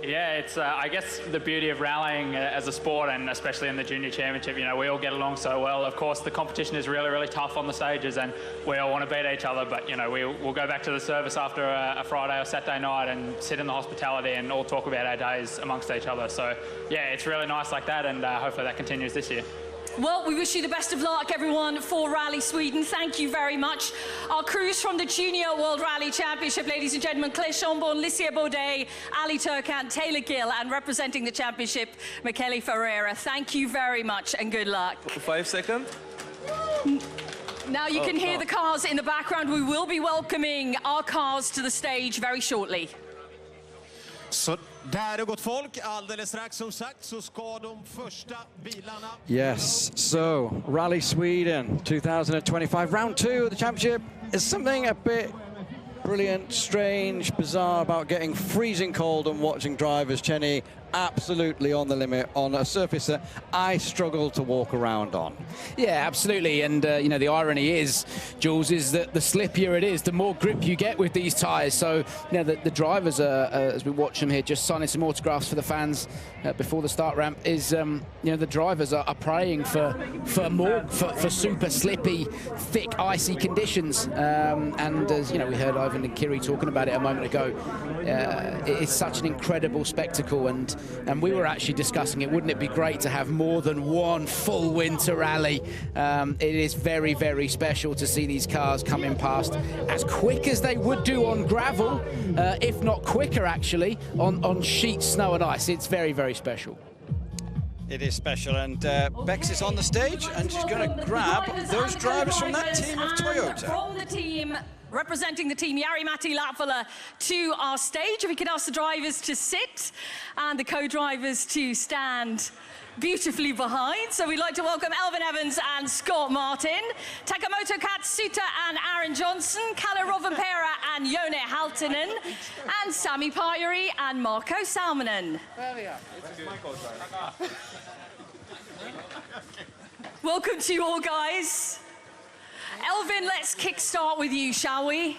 Yeah, it's, I guess, the beauty of rallying as a sport, and especially in the Junior Championship, you know, we all get along so well. Of course, the competition is really, really tough on the stages, and we all want to beat each other, but, you know, we'll go back to the service after a Friday or Saturday night and sit in the hospitality and all talk about our days amongst each other. So, yeah, it's really nice like that, and hopefully that continues this year. Well, we wish you the best of luck, everyone, for Rally Sweden. Thank you very much. Our crews from the Junior World Rally Championship, ladies and gentlemen, Claire Chambon, Licia Baudet, Ali Turkant, Taylor Gill, and representing the championship, Michele Ferreira. Thank you very much and good luck. 5 seconds. Now you can hear the cars in the background. We will be welcoming our cars to the stage very shortly. Så där har gått folk. Alldeles strax som sagt så ska de första bilarna... Yes, so Rally Sweden 2025, round 2 of the championship. Is something a bit brilliant, strange, bizarre about getting freezing cold and watching drivers, Chenny, absolutely on the limit on a surface that I struggle to walk around on. Yeah, absolutely. And, you know, the irony is, Jules, is that the slippier it is, the more grip you get with these tyres. So, you know, the drivers, as we watch them here, just signing some autographs for the fans before the start ramp, is, you know, the drivers are praying for super slippy, thick, icy conditions. And as, you know, we heard Ivan and Kiri talking about it a moment ago, it's such an incredible spectacle. And we were actually discussing it. Wouldn't it be great to have more than one full winter rally? It is very, very special to see these cars coming past as quick as they would do on gravel, if not quicker, actually, on sheet snow and ice. It's very, very special. It is special, and Bex is on the stage, and she's going to grab those drivers from that team of Toyota. From the team, representing the team, Jari-Matti Latvala to our stage. If we could ask the drivers to sit and the co-drivers to stand beautifully behind. So we'd like to welcome Elvin Evans and Scott Martin, Takamoto Katsuta and Aaron Johnson, Kalle Rovanperä and Jone Haltinen, and Sami Pajari and Marko Salminen. Welcome to you all, guys. Elvin, let's kickstart with you, shall we?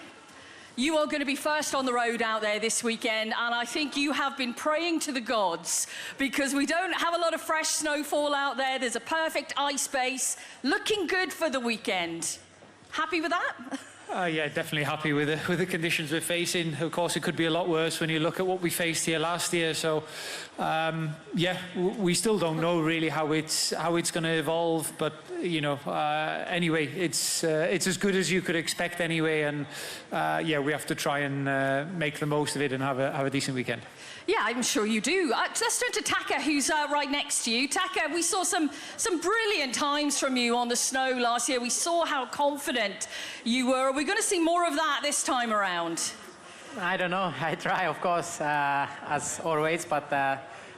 You are going to be first on the road out there this weekend, and I think you have been praying to the gods because we don't have a lot of fresh snowfall out there. There's a perfect ice base. Looking good for the weekend. Happy with that? Yeah, definitely happy with the conditions we're facing. Of course, it could be a lot worse when you look at what we faced here last year. So, yeah, we still don't know really how it's going to evolve. But you know, anyway, it's as good as you could expect anyway. And yeah, we have to try and make the most of it and have a decent weekend. Yeah, I'm sure you do. Let's turn to Taka, who's right next to you. Taka, we saw some brilliant times from you on the snow last year. We saw how confident you were. Are we going to see more of that this time around? I don't know. I try, of course, as always, but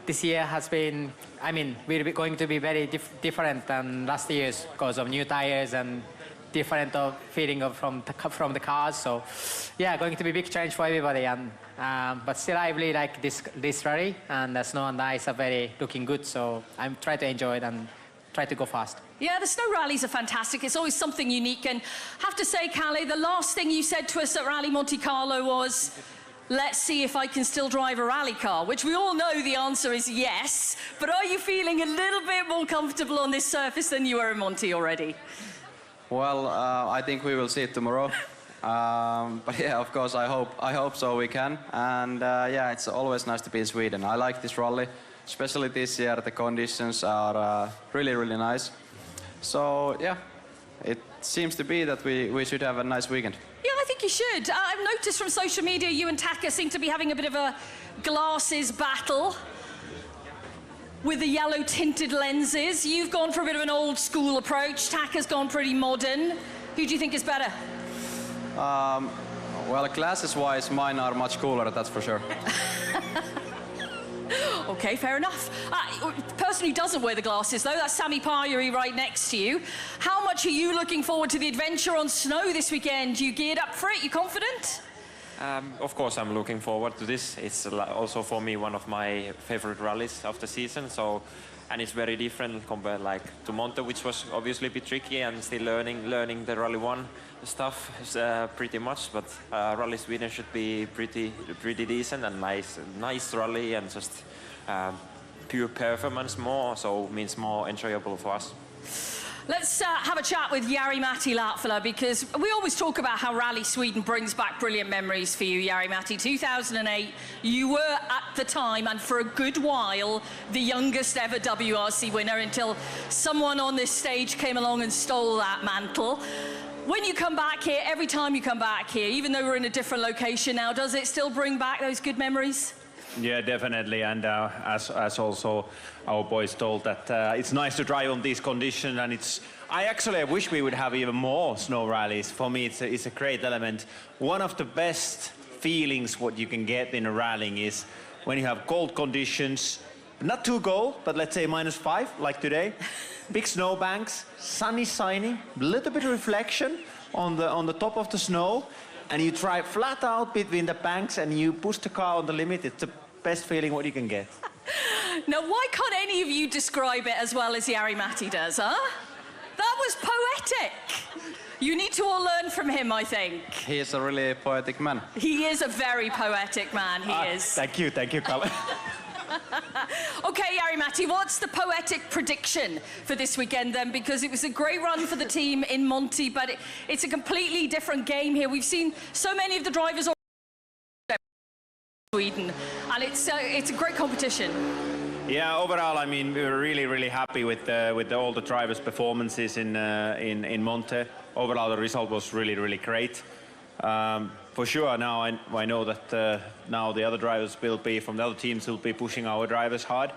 this year has been, I mean, we're going to be very different than last year's because of new tires and different feeling from the cars. So, yeah, going to be a big change for everybody. And but still, I really like this rally, and the snow and the ice are very looking good. So I'm trying to enjoy it and try to go fast. Yeah, the snow rallies are fantastic. It's always something unique. And I have to say, Kalle, the last thing you said to us at Rally Monte Carlo was, let's see if I can still drive a rally car, which we all know the answer is yes. But are you feeling a little bit more comfortable on this surface than you were in Monte already? Well, I think we will see it tomorrow. But yeah, of course, I hope so we can. And yeah, it's always nice to be in Sweden. I like this rally, especially this year. The conditions are really, really nice. So yeah, it seems to be that we should have a nice weekend. Yeah, I think you should. I've noticed from social media you and Taka seem to be having a bit of a glasses battle with the yellow tinted lenses. You've gone for a bit of an old school approach. Taka's gone pretty modern. Who do you think is better? Well, glasses-wise, mine are much cooler, that's for sure. Okay, fair enough. Person who doesn't wear the glasses, though, that's Sami Pajari right next to you. How much are you looking forward to the adventure on snow this weekend? You geared up for it? You confident? Of course, I'm looking forward to this. It's also for me one of my favorite rallies of the season. So, and it's very different compared to Monte, which was obviously a bit tricky and still learning the Rally 1 stuff pretty much. But Rally Sweden should be pretty decent and nice rally and just pure performance more. So means more enjoyable for us. Let's have a chat with Jari-Matti Latvala, because we always talk about how Rally Sweden brings back brilliant memories for you, Jari-Matti. 2008, you were at the time, and for a good while, the youngest ever WRC winner until someone on this stage came along and stole that mantle. When you come back here, every time you come back here, even though we're in a different location now, does it still bring back those good memories? Yeah, definitely, and as also our boys told that it's nice to drive on these conditions, and I wish we would have even more snow rallies. For me, it's a great element. One of the best feelings what you can get in a rallying is when you have cold conditions, not too cold, but let's say -5, like today. Big snow banks, sun is shining, a little bit of reflection on the top of the snow, and you drive flat out between the banks and you push the car on the limit. It's the best feeling what you can get. Now, why can't any of you describe it as well as Jari-Matti does, huh? That was poetic. You need to all learn from him, I think. He is a really poetic man. He is a very poetic man, he is. Thank you, Kalle. Okay, Jari-Matti, what's the poetic prediction for this weekend then? Because it was a great run for the team in Monte, but it's a completely different game here. We've seen so many of the drivers in Sweden, and it's a great competition. Yeah, overall, I mean, we were really happy with all the drivers' performances in Monte. Overall, the result was really great. For sure, now I know that now the other drivers will be, from the other teams, will be pushing our drivers hard.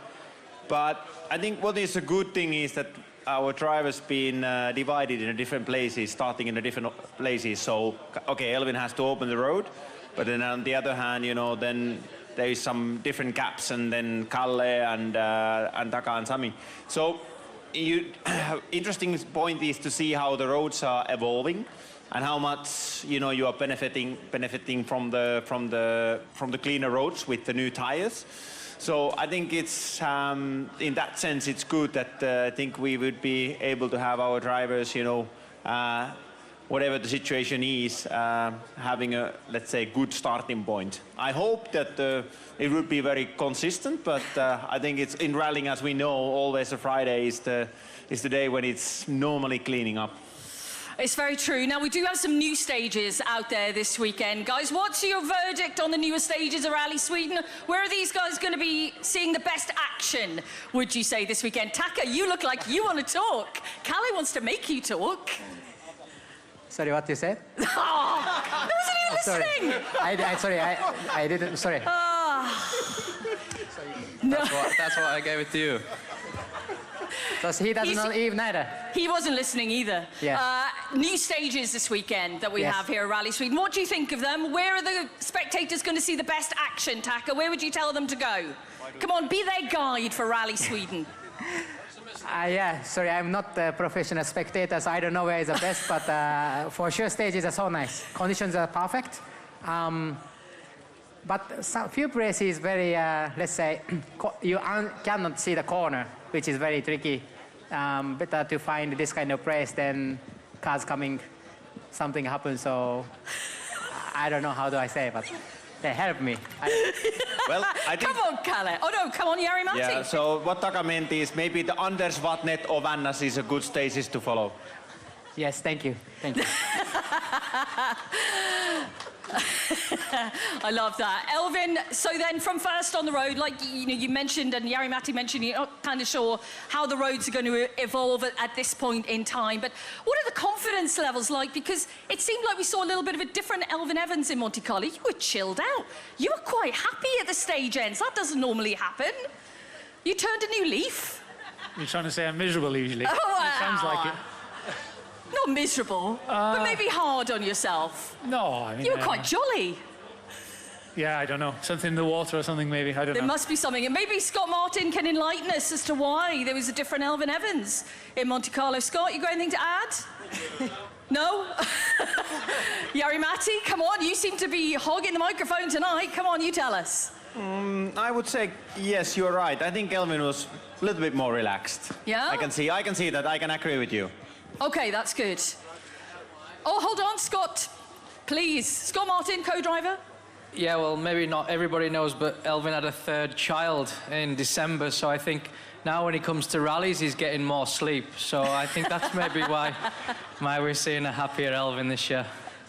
But I think what is a good thing is that our drivers been divided in different places, starting in the different places. So, okay, Elvin has to open the road, but then on the other hand, you know, then there is some different gaps, and then Kalle and Taka and Sami. So, interesting point is to see how the roads are evolving, and how much, you know, you are benefiting from the cleaner roads with the new tires. So I think it's in that sense it's good that I think we would be able to have our drivers, you know, whatever the situation is, having a, let's say, good starting point. I hope that it would be very consistent, but I think it's in rallying, as we know, always a Friday is the day when it's normally cleaning up. It's very true. Now, we do have some new stages out there this weekend. Guys, what's your verdict on the newer stages of Rally Sweden? Where are these guys going to be seeing the best action, would you say, this weekend? Taka, you look like you want to talk. Kalle wants to make you talk. Sorry, what you said? Oh, wasn't he listening? Sorry, I didn't, sorry. No. That's why I gave it to you. Because he doesn't know even either. He wasn't listening either. Yes. New stages this weekend that we have here at Rally Sweden. What do you think of them? Where are the spectators going to see the best action, Taka? Where would you tell them to go? Come on, be their guide for Rally Sweden. Yeah, sorry, I'm not a professional spectator, so I don't know where is the best, but for sure stages are so nice. Conditions are perfect. But some few places very, let's say, you cannot see the corner, which is very tricky. Better to find this kind of place than cars coming, something happens, so I don't know how do I say, but they help me. Well, I think... Come on, Kalle. Oh no, come on, Jari-Matti. Yeah, so what Taka meant is maybe the Anders Vatnet or Vannas is a good stages to follow. Yes, thank you. Thank you. I love that. Elvin, so then from first on the road, like you mentioned, and Jari-Matti mentioned, you're not kind of sure how the roads are going to evolve at this point in time, but what are the confidence levels like? Because it seemed like we saw a little bit of a different Elvin Evans in Monte Carlo. You were chilled out. You were quite happy at the stage ends. That doesn't normally happen. You turned a new leaf. You're trying to say I'm miserable usually. Oh, wow. It sounds like it. Not miserable, but maybe hard on yourself. No, I mean... You were quite jolly. Yeah, I don't know. Something in the water or something, maybe. I don't know. There must be something. And maybe Scott Martin can enlighten us as to why there was a different Elvin Evans in Monte Carlo. Scott, you got anything to add? No? Jari-Matti, come on. You seem to be hogging the microphone tonight. Come on, you tell us. I would say, yes, you're right. I think Elvin was a little bit more relaxed. Yeah? I can see that. I can agree with you. Okay, that's good. Oh, hold on, Scott. Please. Scott Martin, co-driver. Yeah, well, maybe not everybody knows, but Elvin had a third child in December, so I think now when he comes to rallies, he's getting more sleep. So I think that's maybe why we're seeing a happier Elvin this year.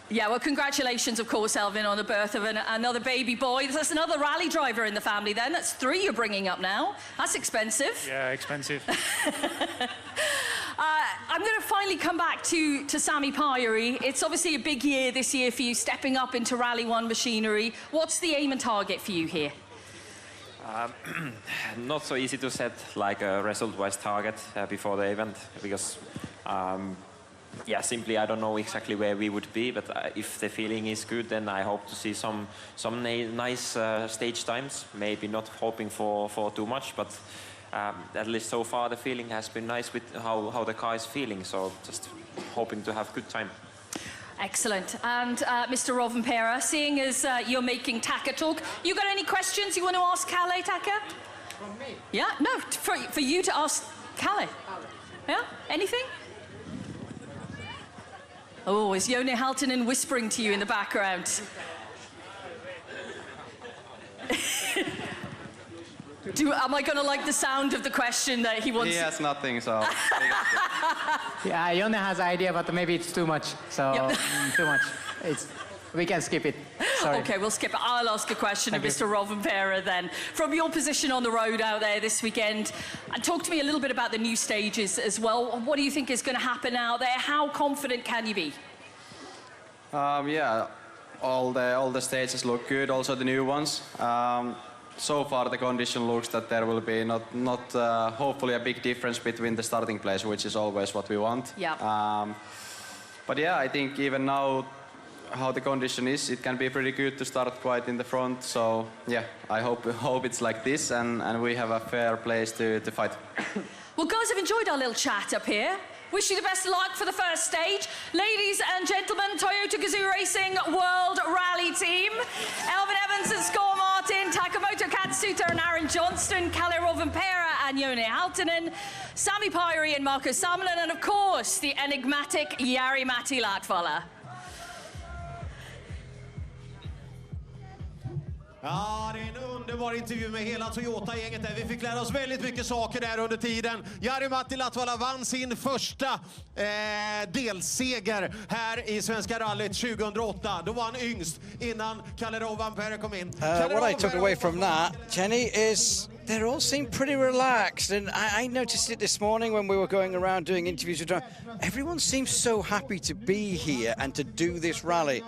Yeah, well, congratulations, of course, Elvin, on the birth of another baby boy. That's another rally driver in the family, then. That's 3 you're bringing up now. That's expensive. Yeah, expensive. I'm going to finally come back to Sami Pajari. It's obviously a big year this year for you, stepping up into Rally 1 machinery. What's the aim and target for you here? Not so easy to set like a result-wise target before the event, because yeah, simply I don't know exactly where we would be, but if the feeling is good, then I hope to see some nice stage times. Maybe not hoping for too much, but at least so far the feeling has been nice with how the car is feeling. So just hoping to have good time. Excellent. And Mr. Rovanperä, seeing as you're making Taka talk, you got any questions you want to ask Kalle, Taka? From me? Yeah, no, for you to ask Kalle. Yeah, anything? Oh, is Jone Halttunen whispering to you in the background? Am I going to like the sound of the question that he wants? He has nothing, so. Yeah, Jone has an idea, but maybe it's too much. So too much. We can skip it. Sorry. Okay, we'll skip it. I'll ask a question of Mr. Rovanperä then. From your position on the road out there this weekend, and talk to me a little bit about the new stages as well. What do you think is going to happen out there? How confident can you be? Yeah, all the stages look good, also the new ones. So far the condition looks that there will be not hopefully a big difference between the starting place, which is always what we want. Yeah. But yeah, I think even now how the condition is, it can be pretty good to start quite in the front. So yeah, I hope it's like this and we have a fair place to fight. Well, guys, I've enjoyed our little chat up here. Wish you the best of luck for the first stage. Ladies and gentlemen, Toyota Gazoo Racing World Rally Team. Elvin Evans and Scott Martin, Takamoto Katsuta and Aaron Johnston, Kalle Rovanperä and Jone Halttunen, Sami Päivärinta and Marko Salminen, and of course, the enigmatic Jari-Matti Latvala. Ja, det är en underbar intervju med hela Toyota-gänget där. Vi fick lära oss väldigt mycket saker där under tiden. Jari-Matti Latvala vann sin första delseger här i Svenska rallyt 2008. Då var han yngst innan Kalle Rovanperä kom in. What I took away from that, Jenny, is they all seem pretty relaxed. And I noticed it this morning when we were going around doing interviews with drivers. Everyone seems so happy to be here and to do this rally.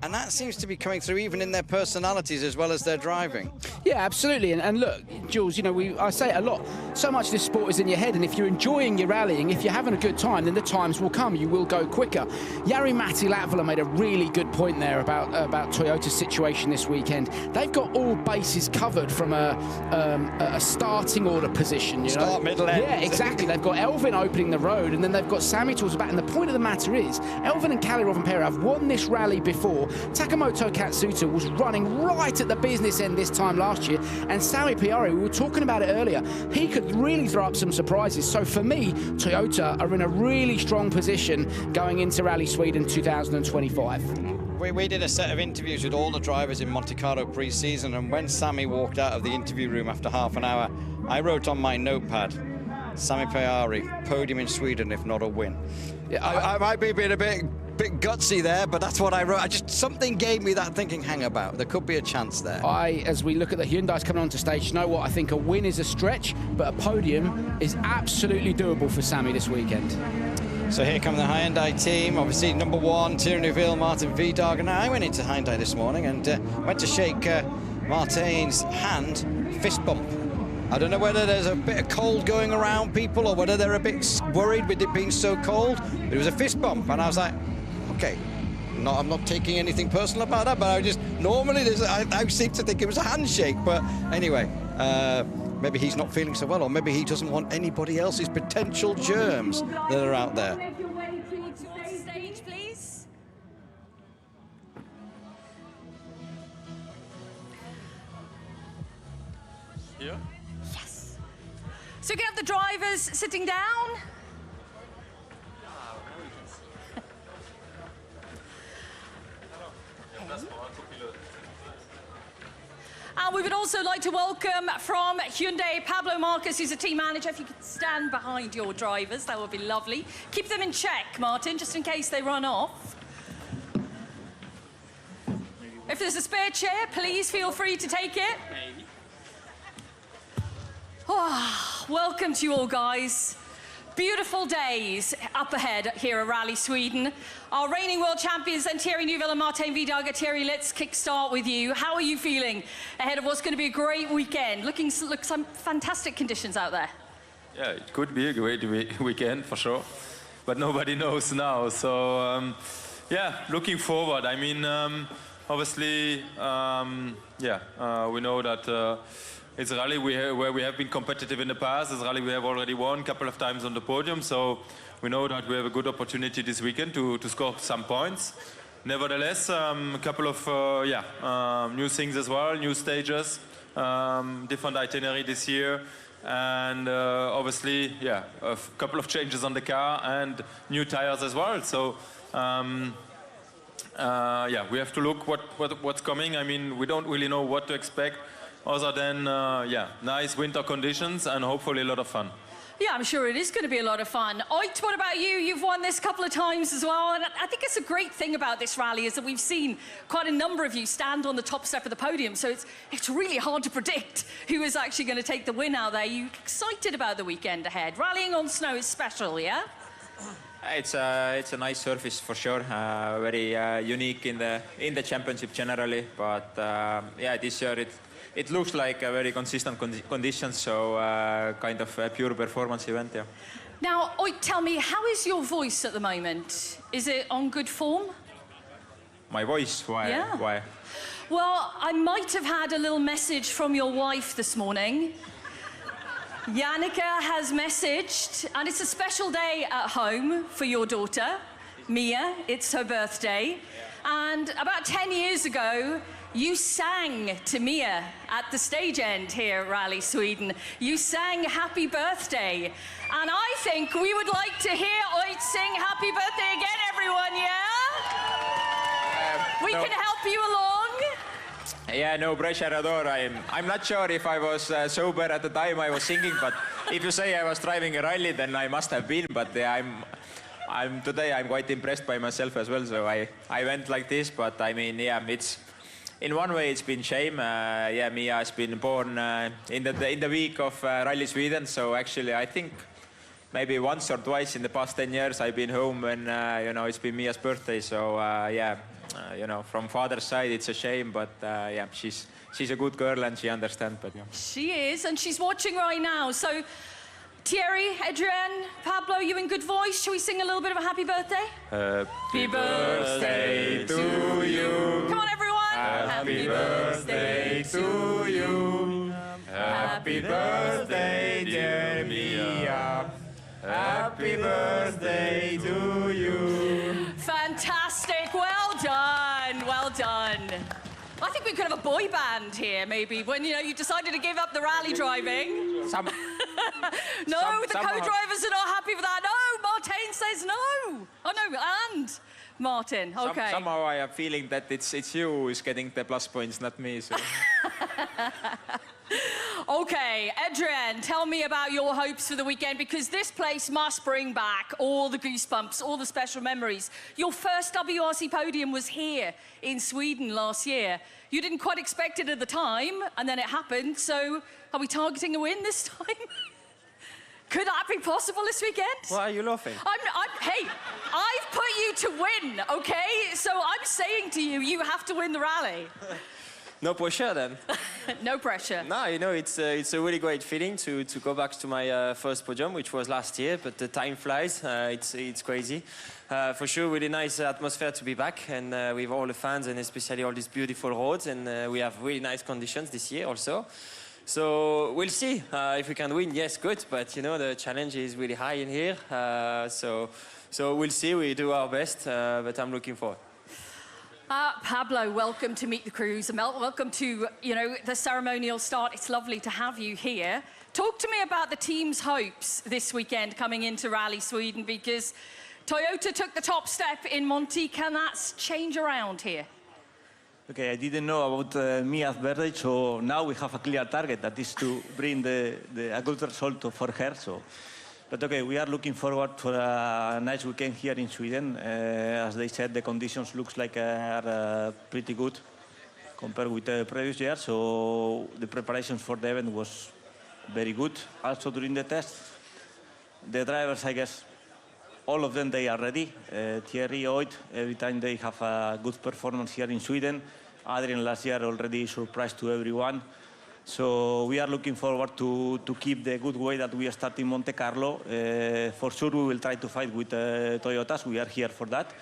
And that seems to be coming through even in their personalities as well as their driving. Yeah, absolutely. And look, Jules, you know, I say it a lot. So much of this sport is in your head, and if you're enjoying your rallying, if you're having a good time, then the times will come. You will go quicker. Jari-Matti Latvala made a really good point there about Toyota's situation this weekend. They've got all bases covered from a starting order position. You know? Start, middle, end. Yeah, exactly. They've got Elvin opening the road, and then they've got Sami towards the back. And the point of the matter is, Elvin and Kalle Rovanperä have won this rally before. Takamoto Katsuta was running right at the business end this time last year, and Sami Päivärinta, we were talking about it earlier, he could really throw up some surprises. So for me, Toyota are in a really strong position going into Rally Sweden 2025. We did a set of interviews with all the drivers in Monte Carlo pre-season, and when Sami walked out of the interview room after half an hour, I wrote on my notepad, Sami Päivärinta, podium in Sweden if not a win. Yeah, I might be being a bit gutsy there, but that's what I wrote. Something gave me that thinking, hang about, there could be a chance there. As we look at the Hyundais coming onto stage, you know what, I think a win is a stretch, but a podium is absolutely doable for Sami this weekend. So here come the Hyundai team, obviously number one, Thierry Neuville, Martin Vidar. And I went into Hyundai this morning and went to shake Martin's hand, fist bump. I don't know whether there's a bit of cold going around people or whether they're a bit worried with it being so cold, but it was a fist bump, and I was like, okay, I'm not taking anything personal about that, but I just, normally I seem to think it was a handshake, but anyway, maybe he's not feeling so well, or maybe he doesn't want anybody else's potential germs that are out there. Stage, please. Yeah. Yes. So we can have the drivers sitting down. And we would also like to welcome from Hyundai, Pablo Marcus, who's a team manager. If you could stand behind your drivers, that would be lovely. Keep them in check, Martin, just in case they run off. If there's a spare chair, please feel free to take it. Oh, welcome to you all, guys. Beautiful days up ahead here at Rally Sweden. Our reigning world champions, and Thierry Neuville and Martin Vidar. Thierry, let's kickstart with you. How are you feeling ahead of what's going to be a great weekend? Look some fantastic conditions out there. Yeah, it could be a great weekend for sure. but nobody knows now. So yeah, looking forward. I mean, obviously, we know that it's a rally where we have been competitive in the past. It's a rally we have already won a couple of times on the podium. So we know that we have a good opportunity this weekend to score some points. Nevertheless, a couple of new things as well, new stages, different itinerary this year, and obviously, a couple of changes on the car and new tires as well. So, we have to look what's coming. I mean, we don't really know what to expect, other than nice winter conditions and hopefully a lot of fun. Yeah, I'm sure it is going to be a lot of fun. Oit, what about you? You've won this a couple of times as well. And I think it's a great thing about this rally is that we've seen quite a number of you stand on the top step of the podium. So it's really hard to predict who is actually going to take the win out there. You excited about the weekend ahead? Rallying on snow is special, yeah? It's a nice surface for sure. Very unique in the championship generally. But this year it looks like a very consistent conditions, so kind of a pure performance event, yeah. Now, Oit, tell me, how is your voice at the moment? Is it on good form? My voice? Why? Yeah. Why? Well, I might have had a little message from your wife this morning. Yannicka has messaged, and it's a special day at home for your daughter, Mia. It's her birthday. And about 10 years ago, you sang to Mia at the stage end here at Rally Sweden. You sang Happy Birthday. And I think we would like to hear Oit sing Happy Birthday again, everyone, yeah? We can help you along. Yeah, no pressure at all. I'm not sure if I was sober at the time I was singing, but if you say I was driving a rally, then I must have been. But today I'm quite impressed by myself as well. So I went like this, but I mean, it's. In one way, it's been shame. Mia has been born in the week of Rally Sweden. So actually, I think maybe once or twice in the past 10 years, I've been home when it's been Mia's birthday. So from father's side, it's a shame. But she's a good girl and she understands. But she is, and she's watching right now. So Thierry, Adrian, Pablo, you in good voice? Shall we sing a little bit of a happy birthday? Happy birthday to you. Come on, everyone. Happy birthday to you. Happy birthday, dear Mia. Happy birthday to you. Fantastic. Well done. Well done. I think we could have a boy band here, maybe, when, you decided to give up the rally driving. The co-drivers are not happy with that. No, Martin says no. Oh, no, and Martin, okay. Somehow I have a feeling that it's you who is getting the plus points, not me. So. Okay, Adrian, tell me about your hopes for the weekend, because this place must bring back all the goosebumps, all the special memories. Your first WRC podium was here in Sweden last year. You didn't quite expect it at the time, and then it happened. So are we targeting a win this time? Could that be possible this weekend? Why are you laughing? Hey, I've put you to win, okay? So I'm saying to you, you have to win the rally. No pressure then. No pressure. No, it's a really great feeling to go back to my first podium, which was last year, but the time flies. It's crazy. For sure, really nice atmosphere to be back, and with all the fans, and especially all these beautiful roads, and we have really nice conditions this year also. So we'll see if we can win. Yes, good, but the challenge is really high in here. So we'll see. We do our best, but I'm looking forward. Pablo, welcome to Meet the Crews, and welcome to the ceremonial start. It's lovely to have you here. Talk to me about the team's hopes this weekend coming into Rally Sweden, because Toyota took the top step in Monte. Can that change around here? Okay, I didn't know about Mia's birthday, so now we have a clear target, that is to bring a good result for her. But okay, we are looking forward to a nice weekend here in Sweden. As they said, the conditions looks like are pretty good compared with the previous year. So the preparations for the event was very good. Also during the test, the drivers, I guess, all of them, they are ready. Thierry, Oit, every time they have a good performance here in Sweden. Adrian last year already surprised to everyone. So we are looking forward to keep the good way that we are starting Monte Carlo. For sure, we will try to fight with Toyotas. We are here for that.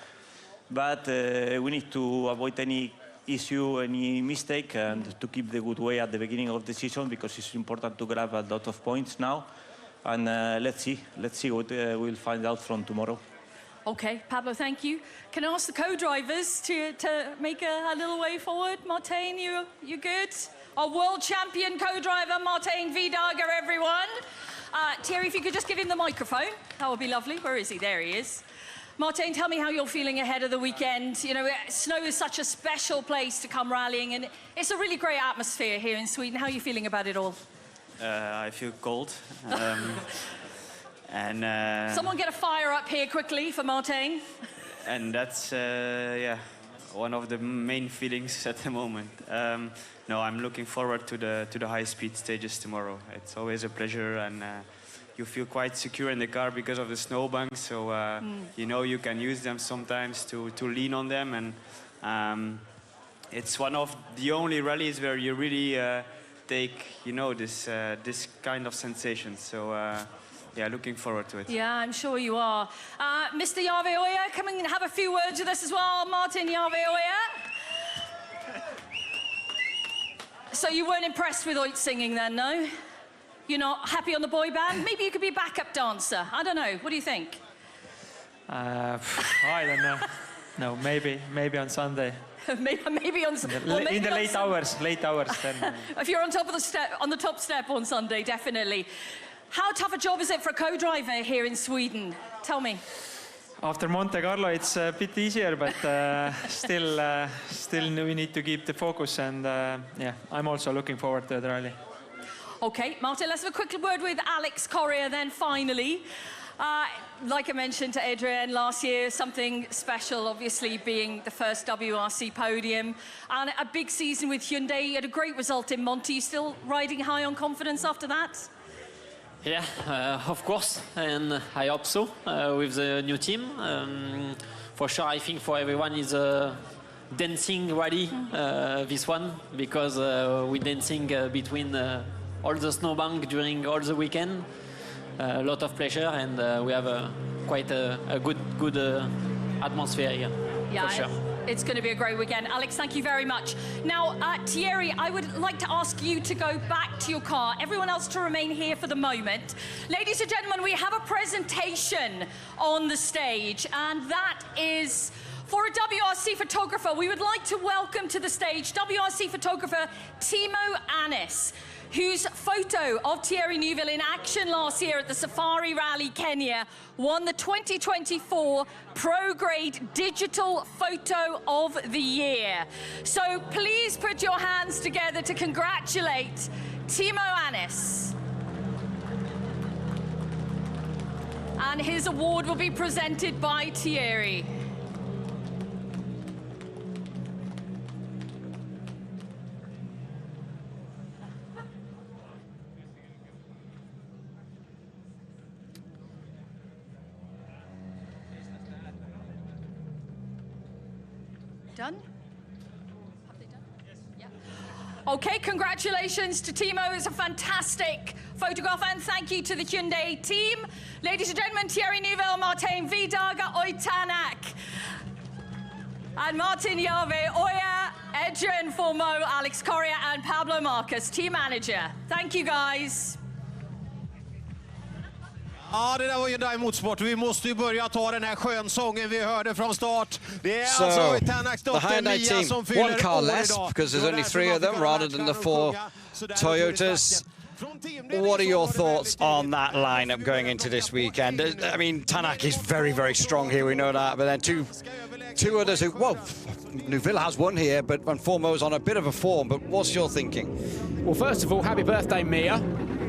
But we need to avoid any issue, any mistake, and to keep the good way at the beginning of the season, because it's important to grab a lot of points now. And let's see what we'll find out from tomorrow. Okay, Pablo, thank you. Can I ask the co-drivers to make a little way forward? Martin, you good? Our world champion co-driver, Martin Vidager, everyone. Thierry, if you could just give him the microphone, that would be lovely. Where is he? There he is. Martin, tell me how you're feeling ahead of the weekend. You know, snow is such a special place to come rallying, and it's a really great atmosphere here in Sweden. How are you feeling about it all? I feel cold. Someone get a fire up here quickly for Martin. And that's, yeah, one of the main feelings at the moment. No, I'm looking forward to the high-speed stages tomorrow. It's always a pleasure, and you feel quite secure in the car because of the snowbanks. So you know you can use them sometimes to lean on them, and it's one of the only rallies where you really take, you know, this kind of sensation. So yeah, looking forward to it. Yeah, I'm sure you are. Mr. Yave Oya, come and have a few words with us as well. Martin Yave Oya. So you weren't impressed with Oit's singing then, no? You're not happy on the boy band? Maybe you could be a backup dancer. I don't know. What do you think? I don't know. No, maybe on Sunday. maybe on in the late hours. Then. If you're on top of the step, on the top step on Sunday, definitely. How tough a job is it for a co-driver here in Sweden? Tell me. After Monte Carlo, it's a bit easier, but still we need to keep the focus, and yeah, I'm also looking forward to the rally. Okay, Martin, let's have a quick word with Alex Correa then, finally. Like I mentioned to Adrian last year, something special, obviously, being the first WRC podium. And a big season with Hyundai. You had a great result in Monte. You still riding high on confidence after that? Yeah, of course, and I hope so with the new team. For sure, I think for everyone is a dancing rally, this one, because we're dancing between all the snowbank during all the weekend. A lot of pleasure, and we have quite a good atmosphere here, yeah, for sure. It's going to be a great weekend. Alex, thank you very much. Now, Thierry, I would like to ask you to go back to your car. Everyone else to remain here for the moment. Ladies and gentlemen, we have a presentation on the stage, and that is for a WRC photographer. We would like to welcome to the stage WRC photographer Timo Annis, whose photo of Thierry Neuville in action last year at the Safari Rally Kenya won the 2024 Pro Grade Digital Photo of the Year. So please put your hands together to congratulate Timo Annis. And his award will be presented by Thierry. Done? Have they done? Yes. Yeah. Okay, congratulations to Timo. It's a fantastic photograph, and thank you to the Hyundai team. Ladies and gentlemen, Thierry Neuville, Martin Vidager, Oitanak, and Martin Yave Oya, Adrian Formeau, Alex Correa, and Pablo Marcus, team manager. Thank you, guys. Ja, det där var Hyundai Motorsport. Vi måste ju börja ta den här skönsången vi hörde från start. Det är alltså Tanaks dotter Mia som fyller one car år less idag. because there's only 3 of them rather than the 4 Toyotas. What are your thoughts on that lineup going into this weekend? I mean, Tanak is very, very strong here, we know that, but then two others who, well, Neuville has won here, but Formeau's on a bit of a form, but what's your thinking? Well, first of all, happy birthday, Mia.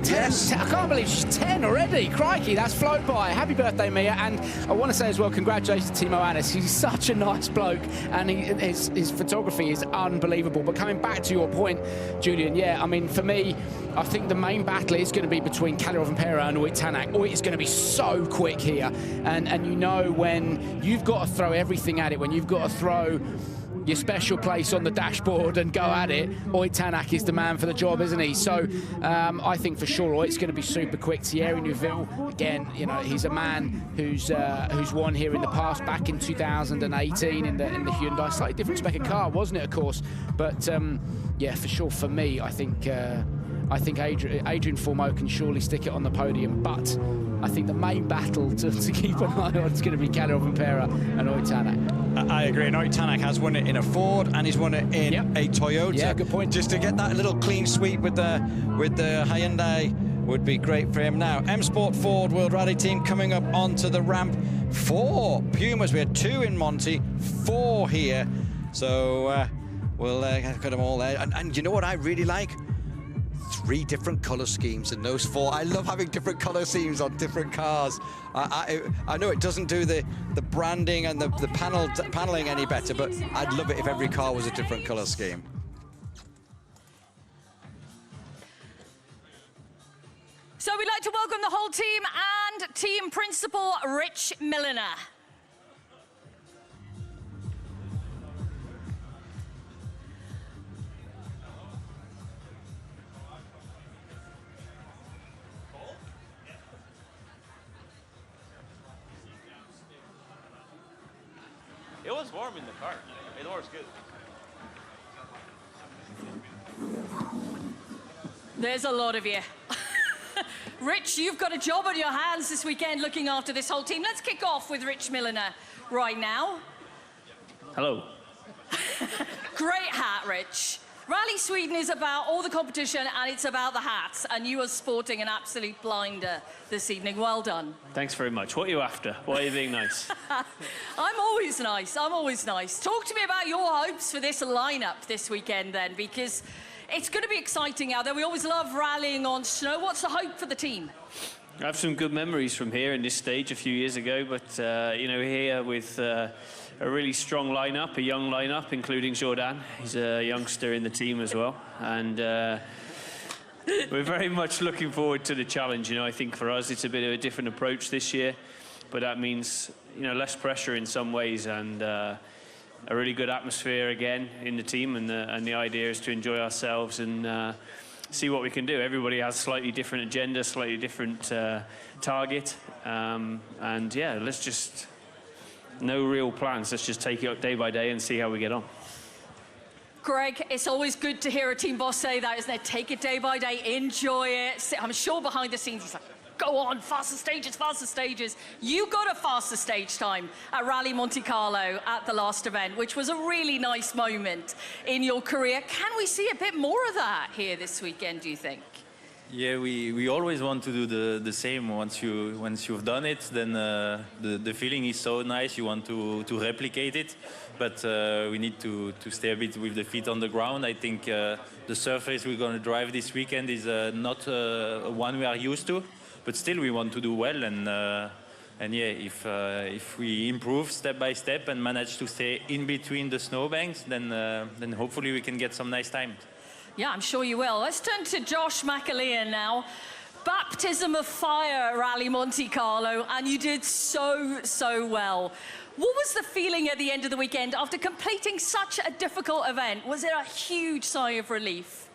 Yes. I can't believe she's 10 already. Crikey, that's flown by. Happy birthday, Mia. And I want to say as well, congratulations to Timo Annis. He's such a nice bloke, and his photography is unbelievable. But coming back to your point, Julian, yeah, I mean, for me, I think the main battle is going to be between Kalle Rovanperä and Oit Tanak. Oit is going to be so quick here. And you know, when you've got to throw everything at it, when you've got to throw your special place on the dashboard and go at it, Oyt Tanak is the man for the job, isn't he? So I think for sure Oyt's going to be super quick. Thierry Neuville, again, you know, he's a man who's won here in the past, back in 2018 in the Hyundai, slightly different spec of car, wasn't it, of course? But yeah, for sure, for me, I think Adrian Fourmeau can surely stick it on the podium, but I think the main battle to keep an eye on is going to be Kalle Rovanperä and Oyt Tanak. I agree, and Oyt Tanak has won it in a Ford and he's won it in a Toyota. Yeah, good point. Just to get that little clean sweep with the Hyundai would be great for him. Now, M Sport Ford World Rally Team coming up onto the ramp. 4 Pumas, we had 2 in Monte, 4 here. So we'll get them all there. And you know what I really like? 3 different colour schemes in those 4. I love having different colour schemes on different cars. I know it doesn't do the branding and the paneling any better, but I'd love it if every car was a different colour scheme. So we'd like to welcome the whole team and team principal, Rich Milliner. It was warm in the car. It was good. There's a lot of you. Rich, you've got a job on your hands this weekend looking after this whole team. Let's kick off with Rich Milliner right now. Hello. Great hat, Rich. Rally Sweden is about all the competition and it's about the hats, and you are sporting an absolute blinder this evening. Well done. Thanks very much. What are you after? Why are you being nice? I'm always nice. I'm always nice. Talk to me about your hopes for this lineup this weekend then, because it's going to be exciting out there. We always love rallying on snow. What's the hope for the team? I have some good memories from here in this stage a few years ago, but you know, here with a really strong lineup, a young lineup, including Jordan. He's a youngster in the team as well, and we're very much looking forward to the challenge. You know, I think for us it's a bit of a different approach this year, but that means, you know, less pressure in some ways, and a really good atmosphere again in the team, and the idea is to enjoy ourselves and see what we can do. Everybody has slightly different agenda, slightly different target, and yeah, let's just, no real plans, let's just take it day by day and see how we get on. Greg, it's always good to hear a team boss say that, isn't it? Take it day by day, enjoy it. I'm sure behind the scenes he's like, go on, faster stages, faster stages. You got a faster stage time at Rally Monte Carlo at the last event, which was a really nice moment in your career. Can we see a bit more of that here this weekend, do you think? Yeah, we always want to do the same. Once you've done it, then the feeling is so nice. You want to replicate it, but we need to stay a bit with the feet on the ground. I think the surface we're going to drive this weekend is not one we are used to, but still we want to do well. And yeah, if we improve step by step and manage to stay in between the snowbanks, then hopefully we can get some nice time. Yeah, I'm sure you will. Let's turn to Josh McAlean now. Baptism of fire at Rally Monte Carlo, and you did so well. What was the feeling at the end of the weekend after completing such a difficult event? Was it a huge sigh of relief?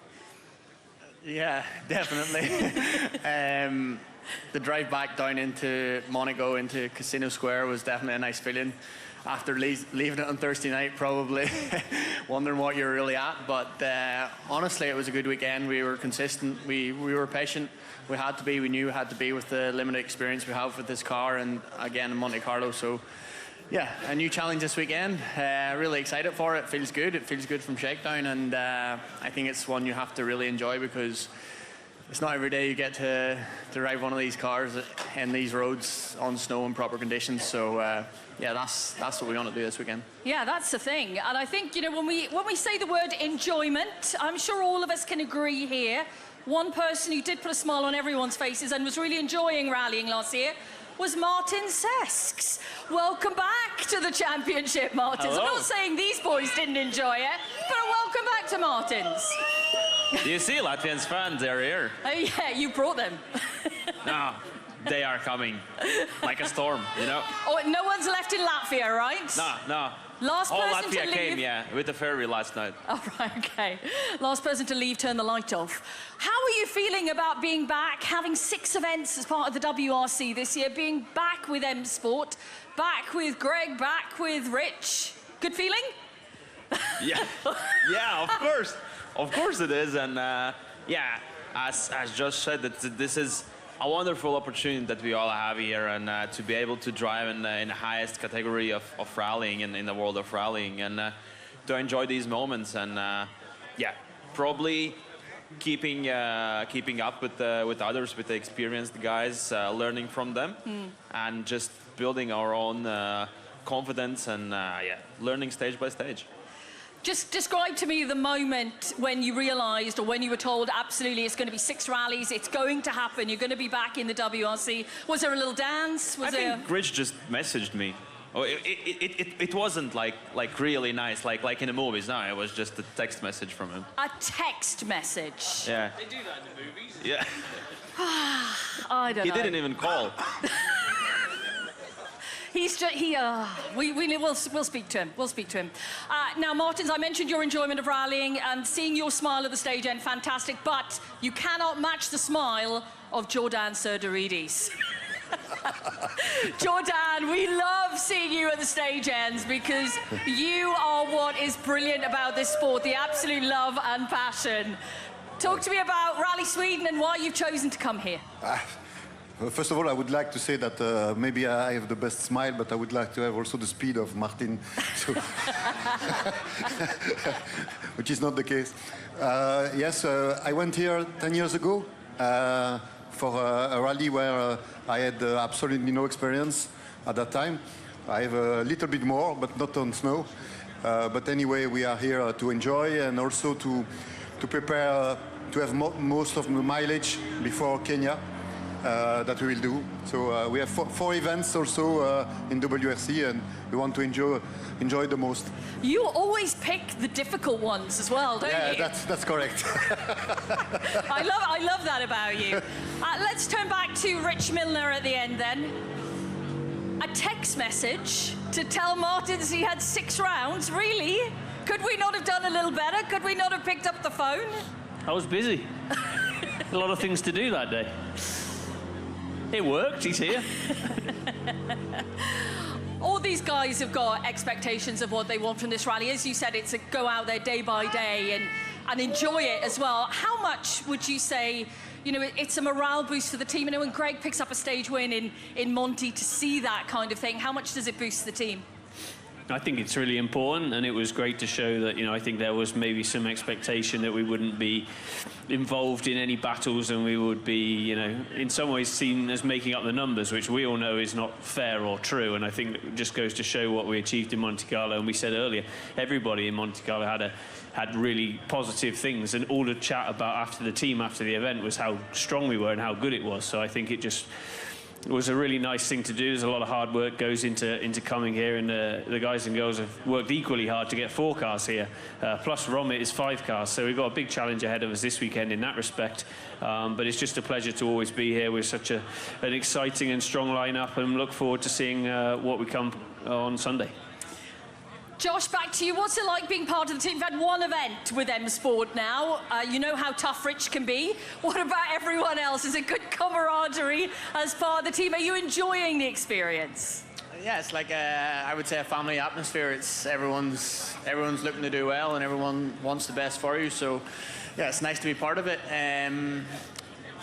Yeah, definitely. The drive back down into Monaco, into Casino Square, was definitely a nice feeling. After leaving it on Thursday night, probably wondering what you're really at. But honestly, it was a good weekend. We were consistent. We were patient. We had to be. We knew we had to be with the limited experience we have with this car, and again in Monte Carlo. So yeah, a new challenge this weekend. Really excited for it. Feels good. It feels good from shakedown, and I think it's one you have to really enjoy, because it's not every day you get to drive one of these cars in these roads on snow in proper conditions. So yeah, that's what we want to do this weekend. Yeah, that's the thing. And I think, you know, when we say the word enjoyment, I'm sure all of us can agree here. One person who did put a smile on everyone's faces and was really enjoying rallying last year was Martin Sesks. Welcome back to the championship, Martins. Hello. I'm not saying these boys didn't enjoy it, but welcome back to Martins. You see, Latvians fans, they're here. Oh yeah, you brought them. No, they are coming like a storm, you know? Oh, no one's left in Latvia, right? No, Last person to Latvia leave. came, yeah, with the ferry last night. Oh, right, okay. Last person to leave, turn the light off. How are you feeling about being back, having 6 events as part of the WRC this year, being back with M Sport, back with Greg, back with Rich? Good feeling? Yeah, yeah, of course it is, and yeah, as Josh said, that this is a wonderful opportunity that we all have here, and to be able to drive in the highest category of rallying in the world of rallying, and to enjoy these moments, and yeah, probably keeping up with others, with the experienced guys, learning from them, and just building our own confidence, and yeah, learning stage by stage. Just describe to me the moment when you realised, or when you were told, absolutely, it's going to be 6 rallies, it's going to happen, you're going to be back in the WRC. Was there a little dance? I think Rich just messaged me. Oh, it wasn't like really nice, like in the movies. No, it was just a text message from him. A text message? Yeah. They do that in the movies. Yeah. I don't know. He didn't even call. He's just, we'll speak to him. We'll speak to him. Now, Martins, I mentioned your enjoyment of rallying and seeing your smile at the stage end, fantastic, but you cannot match the smile of Jordan Serdaridis. Jordan, we love seeing you at the stage ends because you are what is brilliant about this sport, the absolute love and passion. Talk to me about Rally Sweden and why you've chosen to come here. First of all, I would like to say that maybe I have the best smile, but I would like to have also the speed of Martin, so which is not the case. Yes, I went here 10 years ago for a rally where I had absolutely no experience at that time. I have a little bit more, but not on snow. But anyway, we are here to enjoy and also to prepare to have most of the mileage before Kenya. That we will do. So we have four events also in WRC, and we want to enjoy the most. You always pick the difficult ones as well, don't you? Yeah, that's correct. I love that about you. Let's turn back to Rich Milner at the end then. A text message to tell Martins he had 6 rounds, really? Could we not have done a little better? Could we not have picked up the phone? I was busy. A lot of things to do that day. It worked, he's here. All these guys have got expectations of what they want from this rally. As you said, it's a go out there day by day and enjoy it as well. How much would you say, you know, it's a morale boost for the team? You know, when Greg picks up a stage win in Monte, to see that kind of thing, how much does it boost the team? I think it's really important, and it was great to show that, you know, I think there was maybe some expectation that we wouldn't be involved in any battles, and we would be, you know, in some ways seen as making up the numbers, which we all know is not fair or true. And I think it just goes to show what we achieved in Monte Carlo. And we said earlier, everybody in Monte Carlo had really positive things, and all the chat about after the event was how strong we were and how good it was. So I think it was a really nice thing to do. There's a lot of hard work goes into coming here, and the guys and girls have worked equally hard to get 4 cars here. Plus Romit is 5 cars, so we've got a big challenge ahead of us this weekend in that respect. But it's just a pleasure to always be here with such an exciting and strong lineup, and look forward to seeing what we come on Sunday. Josh, back to you. What's it like being part of the team? You've had 1 event with M Sport now. You know how tough Rich can be. What about everyone else? Is it good camaraderie as part of the team? Are you enjoying the experience? Yeah, it's like I would say a family atmosphere. It's everyone's looking to do well, and everyone wants the best for you. So yeah, it's nice to be part of it.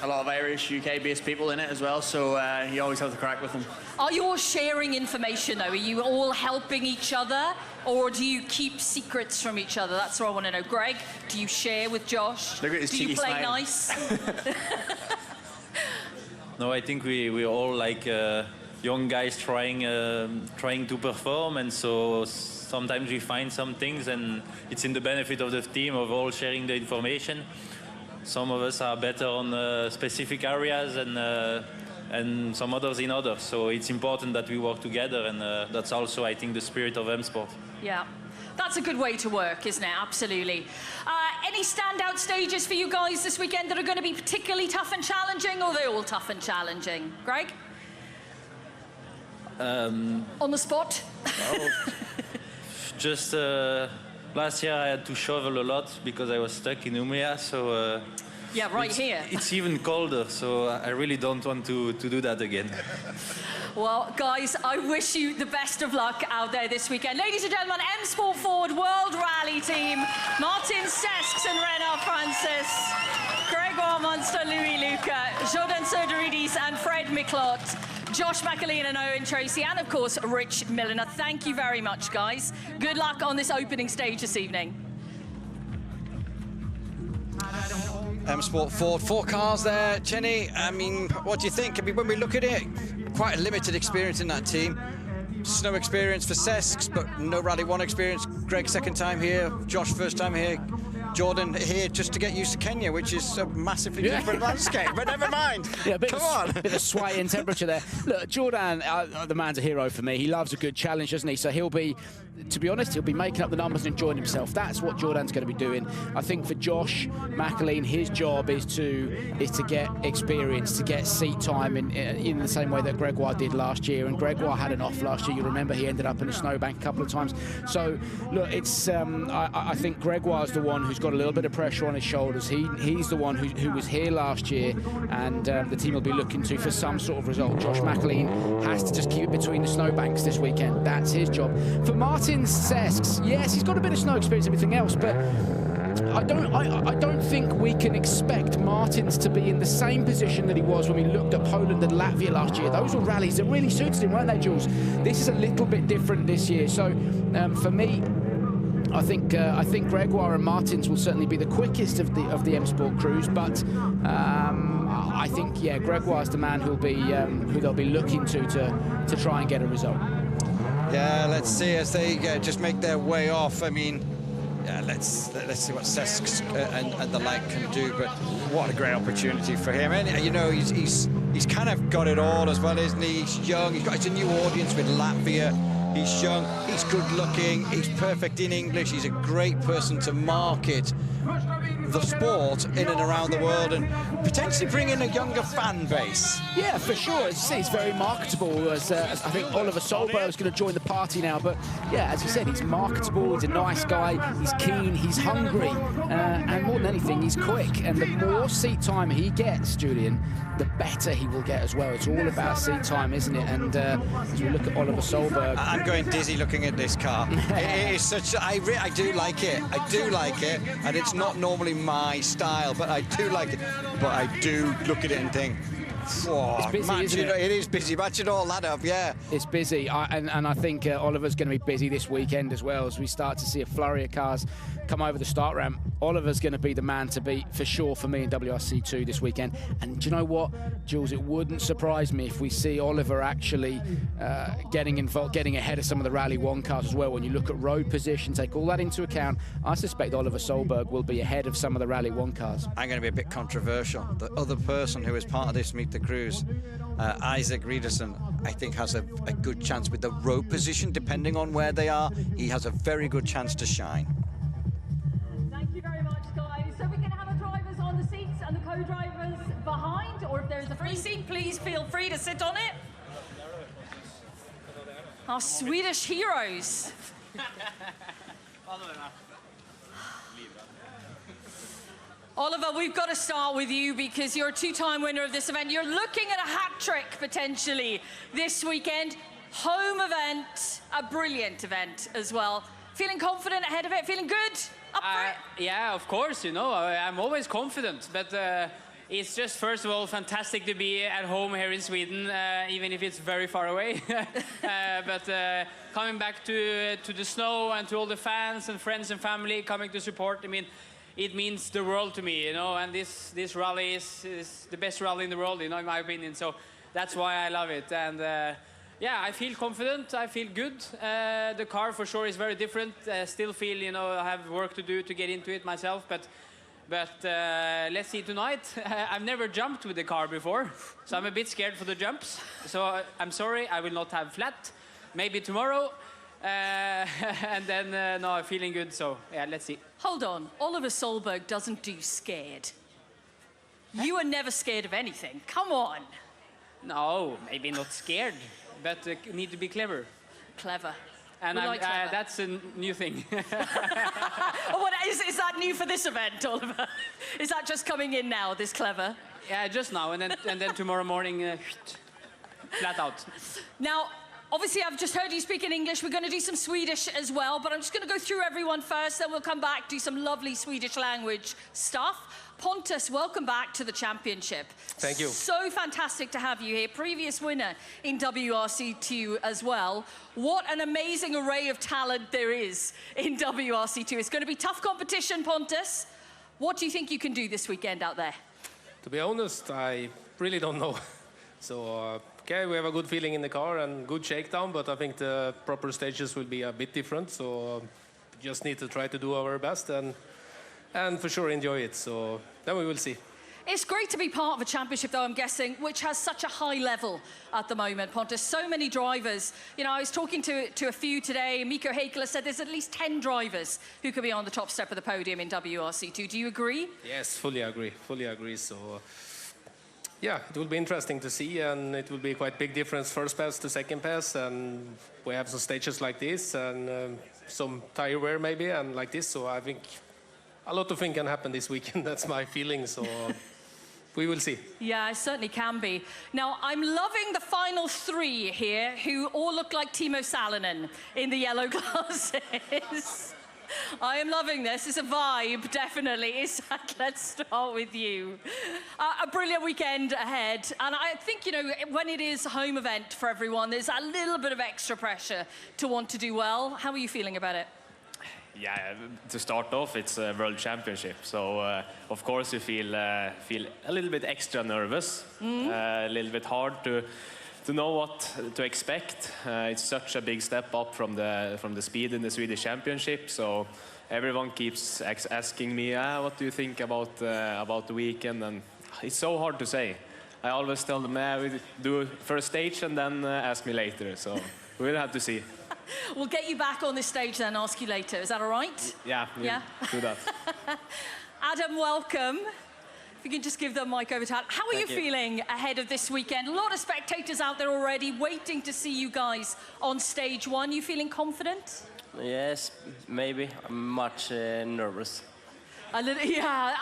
A lot of Irish, UK-based people in it as well, so you always have to crack with them. Are you all sharing information, though? Are you all helping each other, or do you keep secrets from each other? That's what I want to know. Greg, do you share with Josh? Look at his do you cheeky play smile. nice? No, I think we all like young guys trying to perform, and so sometimes we find some things, and it's in the benefit of the team of all sharing the information. Some of us are better on specific areas, and some others in others. So it's important that we work together, and that's also, I think, the spirit of M Sport. Yeah, that's a good way to work, isn't it? Absolutely. Any standout stages for you guys this weekend that are going to be particularly tough and challenging, or are they all tough and challenging? Greg? On the spot? Just last year I had to shovel a lot because I was stuck in Umeå, so yeah, right here. It's even colder, so I really don't want to do that again. Well, guys, I wish you the best of luck out there this weekend. Ladies and gentlemen, M Sport Ford World Rally Team, Martin Sesks and Renard Francis, Gregoire Munster, Louis Luca, Jordan Soderidis and Fred Miklot, Josh McAleen and Owen Tracy, and of course, Rich Milliner. Thank you very much, guys. Good luck on this opening stage this evening. M Sport Ford, 4 cars there. Jenny, I mean, what do you think? I mean, when we look at it, quite a limited experience in that team. Snow experience for Sesks, but no Rally 1 experience. Greg, second time here. Josh, first time here. Jordan here just to get used to Kenya, which is a massively different landscape, but never mind. Yeah, Come on. A bit of sway in temperature there. Look, Jordan, the man's a hero for me. He loves a good challenge, doesn't he? So he'll be, to be honest, he'll be making up the numbers and enjoying himself. That's what Jordan's going to be doing. I think for Josh McAleen, his job is to get experience, to get seat time in the same way that Gregoire did last year. And Gregoire had an off last year. You remember he ended up in a snowbank a couple of times. So look, it's I think Gregoire's the one who's got a little bit of pressure on his shoulders. He's the one who was here last year, and the team will be looking to for some sort of result. Josh McAleen has to just keep it between the snowbanks this weekend. That's his job. For Martin Sesks, yes, he's got a bit of snow experience and everything else, but I don't think we can expect Martins to be in the same position that he was when we looked at Poland and Latvia last year. Those were rallies that really suited him, weren't they, Jules? This is a little bit different this year. So for me, I think Gregoire and Martins will certainly be the quickest of the M Sport crews, but I think Gregoire's the man who they'll be looking to try and get a result. Yeah, let's see as they just make their way off. I mean, yeah, let's see what Sesks and the like can do. But what a great opportunity for him. And you know, he's kind of got it all as well, isn't he? He's young. It's a new audience with Latvia. He's young, he's good looking, he's perfect in English, he's a great person to market the sport in and around the world and potentially bring in a younger fan base. Yeah, for sure. He's very marketable. As I think Oliver Solberg is going to join the party now. But yeah, as you said, he's marketable. He's a nice guy. He's keen. He's hungry, and more than anything, he's quick. And the more seat time he gets, Julian, the better he will get as well. It's all about seat time, isn't it? And as we look at Oliver Solberg, I'm going dizzy looking at this car. It is such. I do like it. I do like it, and it's not normally my style, but I do like it. But I do look at it and think, whoa, it's busy, isn't it? It is busy. Matching all that up, yeah. It's busy, and I think Oliver's going to be busy this weekend as well as we start to see a flurry of cars come over the start ramp. Oliver's going to be the man to beat for sure for me in WRC2 this weekend. And do you know what, Jules? It wouldn't surprise me if we see Oliver actually getting involved, getting ahead of some of the Rally 1 cars as well. When you look at road position, take all that into account, I suspect Oliver Solberg will be ahead of some of the Rally 1 cars. I'm going to be a bit controversial. The other person who is part of this Meet the Crews, Isaac Riederson, I think has a good chance with the road position, depending on where they are. He has a very good chance to shine. Thank you very much, guys. So we can have our drivers on the seats and the co-drivers behind, or if there's a free seat, please feel free to sit on it. Our Swedish heroes. Oliver, we've got to start with you because you're a two-time winner of this event. You're looking at a hat trick potentially this weekend. Home event, a brilliant event as well. Feeling confident ahead of it? Feeling good? Up for it? Yeah, of course, you know, I'm always confident, but it's just, first of all, fantastic to be at home here in Sweden, even if it's very far away. But coming back to the snow and to all the fans and friends and family coming to support, I mean, it means the world to me, you know, and this rally is the best rally in the world, you know, in my opinion. So that's why I love it. And yeah, I feel confident. I feel good. The car for sure is very different. Still feel, you know, I have work to do to get into it myself. But let's see tonight. I've never jumped with the car before, so I'm a bit scared for the jumps. So I'm sorry, I will not have flat. Maybe tomorrow. And then, no, I'm feeling good, so yeah, let's see. Hold on, Oliver Solberg doesn't do scared. You are never scared of anything, come on. No, maybe not scared, but need to be clever. Clever. And We like clever. that's a new thing. Oh, what, is that new for this event, Oliver? Is that just coming in now, this clever? Yeah, just now, and then tomorrow morning, flat out. Now, obviously, I've just heard you speak in English. We're going to do some Swedish as well, but I'm just going to go through everyone first, then we'll come back, do some lovely Swedish language stuff. Pontus, welcome back to the championship. Thank you. So fantastic to have you here. Previous winner in WRC2 as well. What an amazing array of talent there is in WRC2. It's going to be tough competition, Pontus. What do you think you can do this weekend out there? To be honest, I really don't know. So, okay, we have a good feeling in the car and good shakedown, but I think the proper stages will be a bit different. So, just need to try to do our best and for sure enjoy it. So, then we will see. It's great to be part of a championship, though, I'm guessing, which has such a high level at the moment, Pontus. So many drivers. You know, I was talking to a few today. Mikko Heikkilä said there's at least 10 drivers who could be on the top step of the podium in WRC2. Do you agree? Yes, fully agree. Fully agree. So, yeah, it will be interesting to see, and it will be quite big difference first pass to second pass, and we have some stages like this, and some tire wear maybe, and like this. So I think a lot of things can happen this weekend. That's my feeling. So. We will see. Yeah, it certainly can be. Now, I'm loving the final three here, who all look like Timo Salonen in the yellow glasses. I am loving this. It's a vibe, definitely. Isak, let's start with you. A brilliant weekend ahead. And I think, you know, when it is a home event for everyone, there's a little bit of extra pressure to want to do well. How are you feeling about it? Yeah, to start off, it's a world championship, so of course you feel a little bit extra nervous, a little bit hard to know what to expect. It's such a big step up from the speed in the Swedish championship, so everyone keeps asking me, what do you think about the weekend, and it's so hard to say. I always tell them, we do first stage and then ask me later, so we'll have to see. We'll get you back on this stage then, ask you later. Is that all right? Yeah, do that. Adam, welcome. If you can just give the mic over to Adam. How are you feeling ahead of this weekend? A lot of spectators out there already waiting to see you guys on stage one. You feeling confident? Yes, maybe. I'm much nervous. A little, yeah,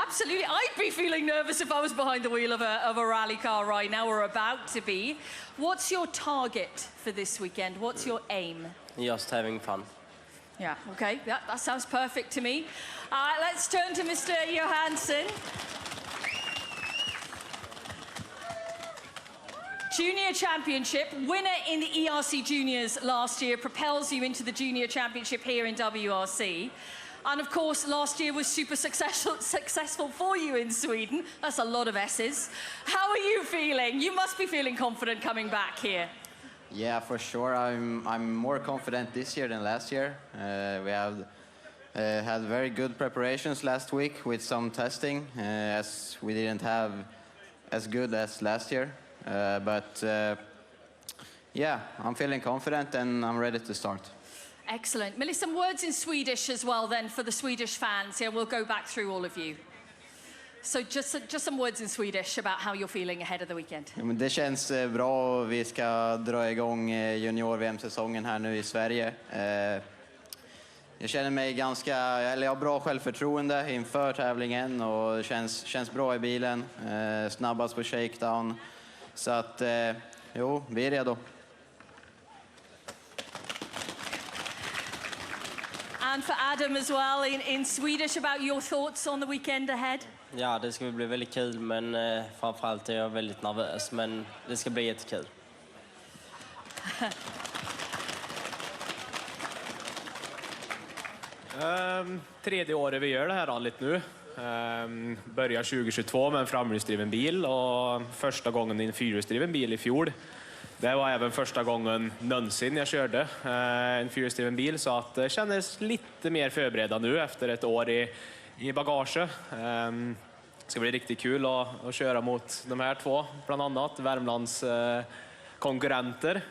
absolutely. I'd be feeling nervous if I was behind the wheel of a rally car right now, or about to be. What's your target for this weekend? What's your aim? Just having fun. Yeah, okay, that sounds perfect to me. Let's turn to Mr. Johansson. Junior Championship, winner in the ERC Juniors last year, propels you into the Junior Championship here in WRC. And of course, last year was super successful for you in Sweden. That's a lot of S's. How are you feeling? You must be feeling confident coming back here. Yeah, for sure. I'm more confident this year than last year. We have had very good preparations last week with some testing, as we didn't have as good as last year. Yeah, I'm feeling confident and I'm ready to start. Excellent. Melissa, some words in Swedish as well then for the Swedish fans. Yeah, we'll go back through all of you. So just some words in Swedish about how you're feeling ahead of the weekend. Ja, men det känns bra. Vi ska dra igång junior-VM-säsongen här nu i Sverige. Jag känner mig jag har bra självförtroende inför tävlingen och det känns bra i bilen. Snabbast på shakedown. Så att, vi är redo. And for Adam as well, in Swedish, about your thoughts on the weekend ahead? Ja, det ska bli väldigt kul, men framförallt är jag väldigt nervös, men det ska bli jättekul. Tredje året vi gör det här rallyt nu. Börjar 2022 med en framhjulsdriven bil och första gången i en fyrhjulsdriven bil i fjol. Det var även första gången någonsin jag körde en fyrhjulsdriven bil, så att det kändes lite mer förberedda nu efter ett år i bagage. Det ska bli riktigt kul att köra mot de här två, bland annat Värmlands konkurrenter.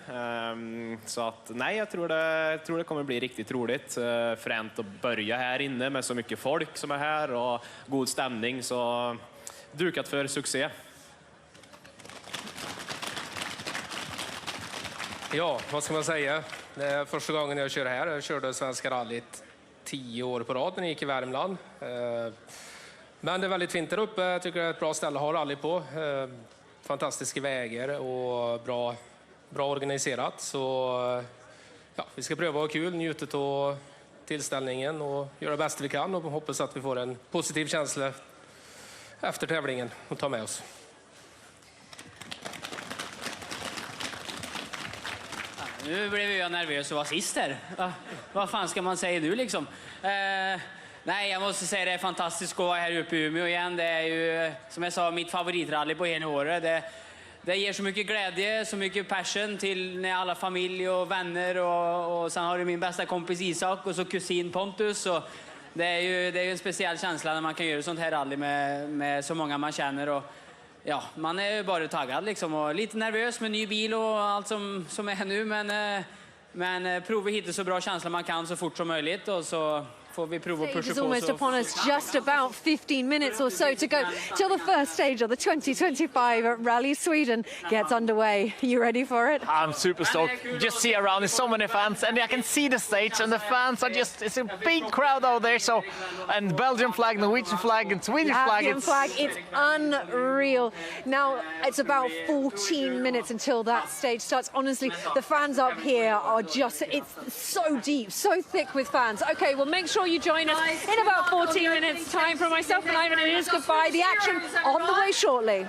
Så att nej, jag tror det kommer bli riktigt roligt. Fränt att börja här inne med så mycket folk som är här och god stämning, så dukat för succé. Ja, vad ska man säga? Det är första gången jag kör här. Jag körde Svenska rallyt 10 år på rad när jag gick i Värmland. Men det är väldigt fint där uppe. Jag tycker det är ett bra ställe att ha rally på. Fantastiska vägar och bra organiserat. Så ja, vi ska pröva att ha kul, njuta av tillställningen och göra det bästa vi kan och hoppas att vi får en positiv känsla efter tävlingen och ta med oss. Nu blev jag nervös och var sist här. Vad fan ska man säga nu liksom? Nej, jag måste säga det är fantastiskt att vara här uppe i Umeå igen. Det är ju, som jag sa, mitt favoritrally på hela året. Det ger så mycket glädje, så mycket passion till alla familj och vänner. Och sen har du min bästa kompis Isak och så kusin Pontus. Och det är ju en speciell känsla när man kan göra sånt här rally med så många man känner. Och ja, man är ju bara taggad liksom och lite nervös med ny bil och allt som är nu. Men prova hitta så bra känsla man kan så fort som möjligt och så får vi prova pusha It's på. almost upon us, just about 15 minutes or so to go till the first stage of the 2025 Rally Sweden gets underway. You ready for it? I'm super stoked. Just see around, there's so many fans, and I can see the stage, and the fans are it's a big crowd out there. So, and Belgian flag, Norwegian flag, and Swedish flag. It's unreal. Now it's about 14 minutes until that stage starts. Honestly, the fans up here are it's so deep, so thick with fans. Okay, well, make sure you join us in about 14 minutes. Time for myself and Ivan and News. Goodbye. The action on the way shortly.